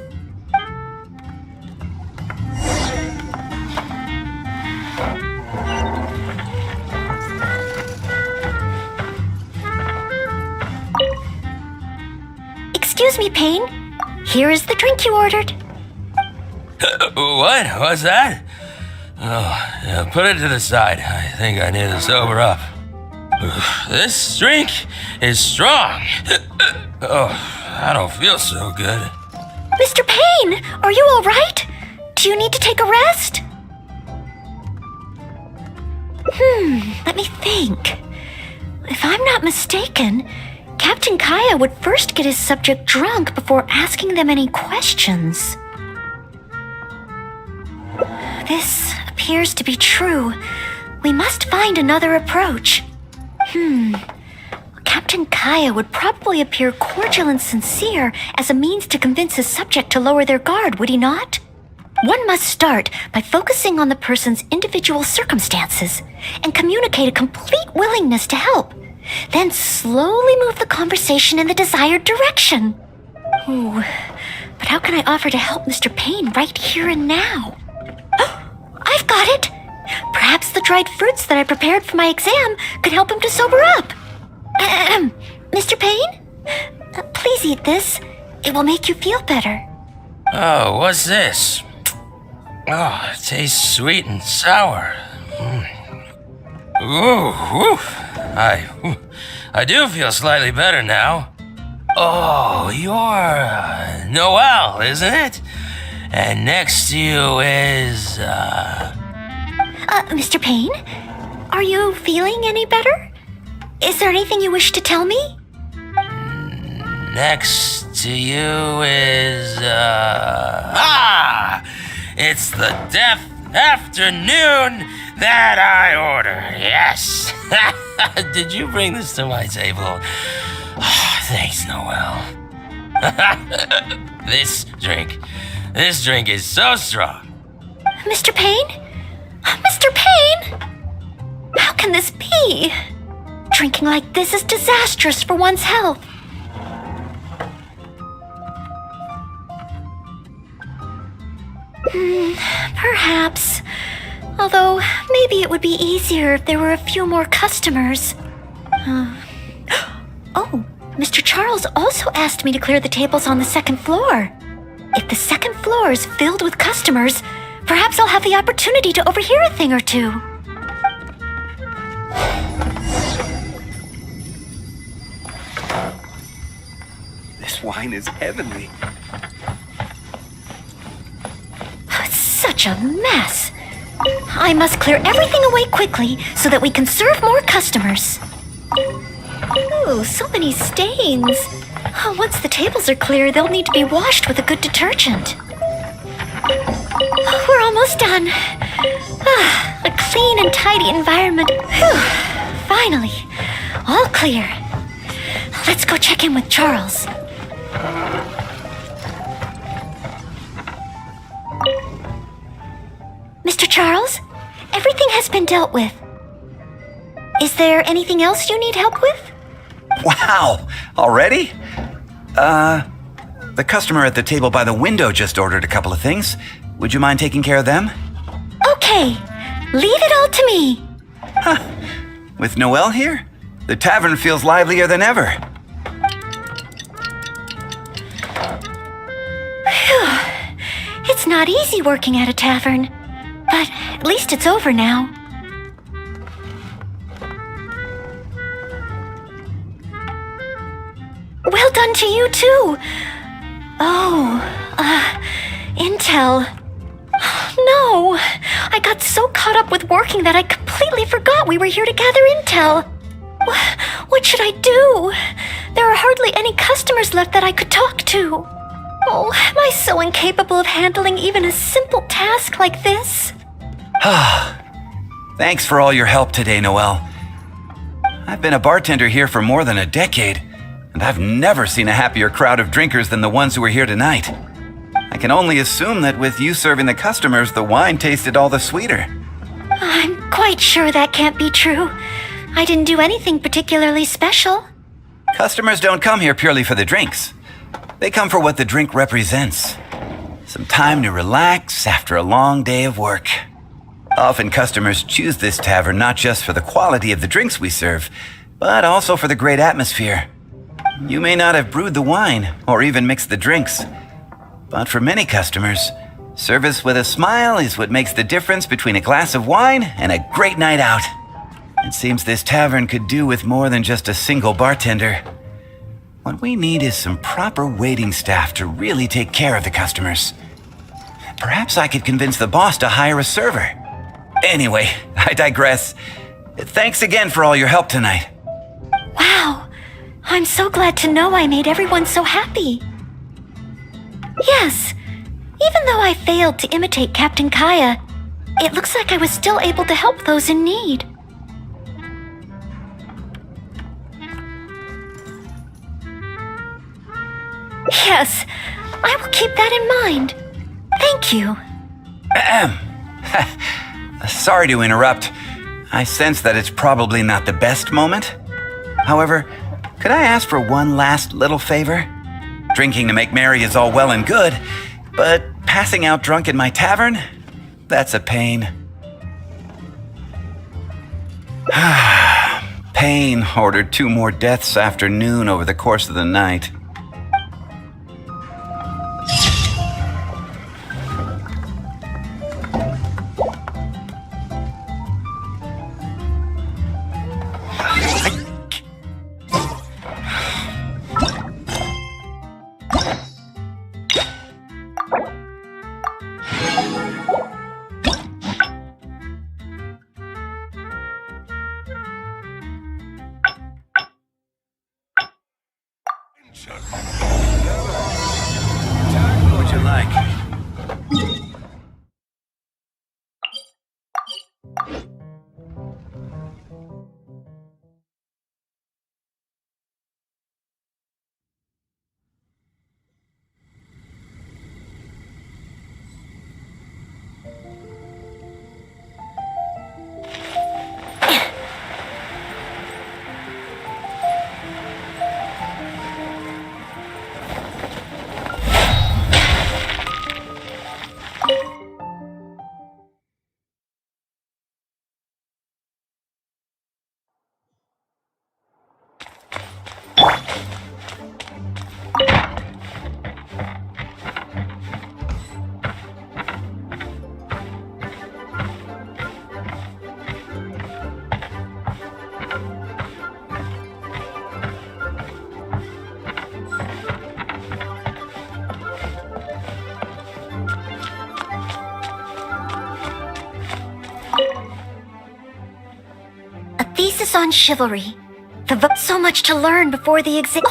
[SPEAKER 2] Excuse me, Payne. Here is the drink you ordered.
[SPEAKER 3] What? What's that? Oh, yeah, put it to the side. I think I need to sober up. This drink is strong. Oh, I don't feel so good.
[SPEAKER 2] Mr. Payne, are you all right? Do you need to take a rest? Let me think. If I'm not mistaken, Captain Kaya would first get his subject drunk before asking them any questions. This appears to be true. We must find another approach. Captain Kaya would probably appear cordial and sincere as a means to convince his subject to lower their guard, would he not? One must start by focusing on the person's individual circumstances and communicate a complete willingness to help. Then slowly move the conversation in the desired direction. Ooh, but how can I offer to help Mr. Payne right here and now? I've got it! Perhaps the dried fruits that I prepared for my exam could help him to sober up. Mr. Payne? Please eat this. It will make you feel better.
[SPEAKER 3] Oh, what's this? Oh, it tastes sweet and sour. Ooh, whew. I do feel slightly better now. Oh, you're Noelle, isn't it? And next to you is,
[SPEAKER 2] Mr. Payne? Are you feeling any better? Is there anything you wish to tell me?
[SPEAKER 3] Next to you is, it's the death afternoon that I ordered, yes. Did you bring this to my table? Oh, thanks, Noelle. This drink is so strong.
[SPEAKER 2] Mr. Payne? Mr. Payne? How can this be? Drinking like this is disastrous for one's health. Perhaps. Although, maybe it would be easier if there were a few more customers. Oh, Mr. Charles also asked me to clear the tables on the second floor. If the second floor is filled with customers, perhaps I'll have the opportunity to overhear a thing or two.
[SPEAKER 11] This wine is heavenly.
[SPEAKER 2] It's such a mess. I must clear everything away quickly so that we can serve more customers. Ooh, so many stains. Once the tables are clear, they'll need to be washed with a good detergent. We're almost done. A clean and tidy environment. Whew. Finally, all clear. Let's go check in with Charles. Mr. Charles, everything has been dealt with. Is there anything else you need help with?
[SPEAKER 11] Wow! Already? The customer at the table by the window just ordered a couple of things. Would you mind taking care of them?
[SPEAKER 2] Okay, leave it all to me.
[SPEAKER 11] With Noelle here, the tavern feels livelier than ever.
[SPEAKER 2] Phew. It's not easy working at a tavern, but at least it's over now. Well done to you, too. Oh, Intel. No, I got so caught up with working that I completely forgot we were here to gather intel. What should I do? There are hardly any customers left that I could talk to. Oh, am I so incapable of handling even a simple task like this?
[SPEAKER 11] Thanks for all your help today, Noelle. I've been a bartender here for more than a decade, and I've never seen a happier crowd of drinkers than the ones who are here tonight. I can only assume that with you serving the customers, the wine tasted all the sweeter.
[SPEAKER 2] I'm quite sure that can't be true. I didn't do anything particularly special.
[SPEAKER 11] Customers don't come here purely for the drinks. They come for what the drink represents. Some time to relax after a long day of work. Often customers choose this tavern not just for the quality of the drinks we serve, but also for the great atmosphere. You may not have brewed the wine or even mixed the drinks, but for many customers, service with a smile is what makes the difference between a glass of wine and a great night out. It seems this tavern could do with more than just a single bartender. What we need is some proper waiting staff to really take care of the customers. Perhaps I could convince the boss to hire a server. Anyway, I digress. Thanks again for all your help tonight.
[SPEAKER 2] Wow, I'm so glad to know I made everyone so happy. Yes, even though I failed to imitate Captain Kaya, it looks like I was still able to help those in need. Yes, I will keep that in mind. Thank you.
[SPEAKER 11] Sorry to interrupt. I sense that it's probably not the best moment. However, could I ask for one last little favor? Drinking to make merry is all well and good, but passing out drunk in my tavern? That's a pain. Pain ordered 2 more deaths after noon over the course of the night. What would you like?
[SPEAKER 2] Thesis on chivalry. So much to learn before the exam.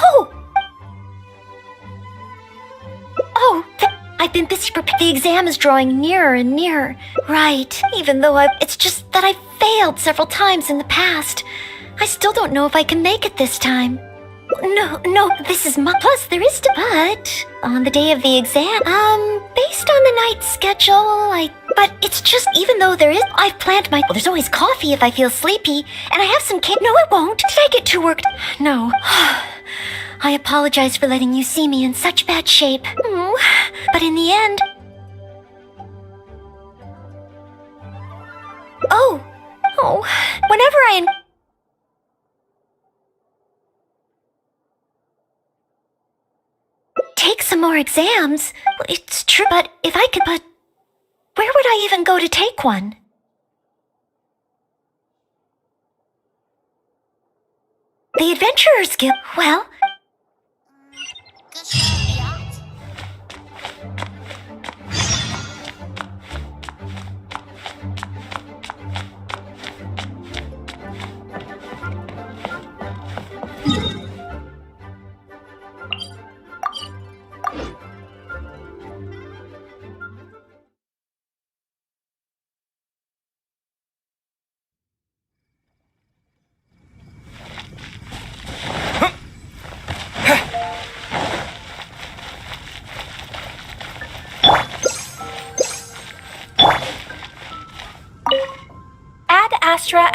[SPEAKER 2] I've been busy preparing. The exam is drawing nearer and nearer. Right, even though it's just that I've failed several times in the past. I still don't know if I can make it this time. No, this is plus there is but on the day of the exam, based on the night schedule, but it's just, even though I've planned my, there's always coffee if I feel sleepy, and I have some cake. No, it won't. Did I get too worked? No. I apologize for letting you see me in such bad shape. But in the end... Whenever take some more exams. It's true, but if I could, where would I even go to take one? The Adventurers Guild. Well,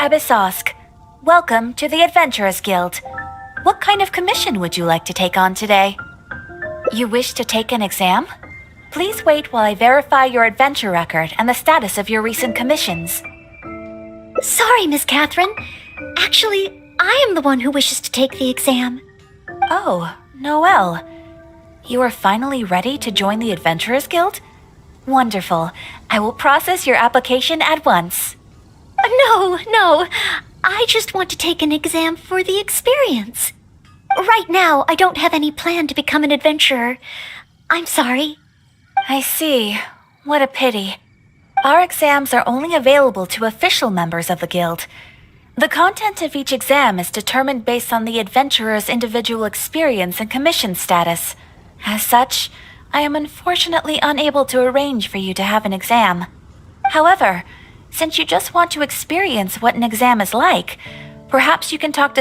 [SPEAKER 9] Abyssosque. Welcome to the Adventurers Guild. What kind of commission would you like to take on today? You wish to take an exam? Please wait while I verify your adventure record and the status of your recent commissions.
[SPEAKER 2] Sorry, Miss Catherine. Actually, I am the one who wishes to take the exam.
[SPEAKER 9] Oh, Noelle. You are finally ready to join the Adventurers Guild? Wonderful. I will process your application at once.
[SPEAKER 2] No. I just want to take an exam for the experience. Right now, I don't have any plan to become an adventurer. I'm sorry.
[SPEAKER 9] I see. What a pity. Our exams are only available to official members of the guild. The content of each exam is determined based on the adventurer's individual experience and commission status. As such, I am unfortunately unable to arrange for you to have an exam. However, since you just want to experience what an exam is like, perhaps you can talk to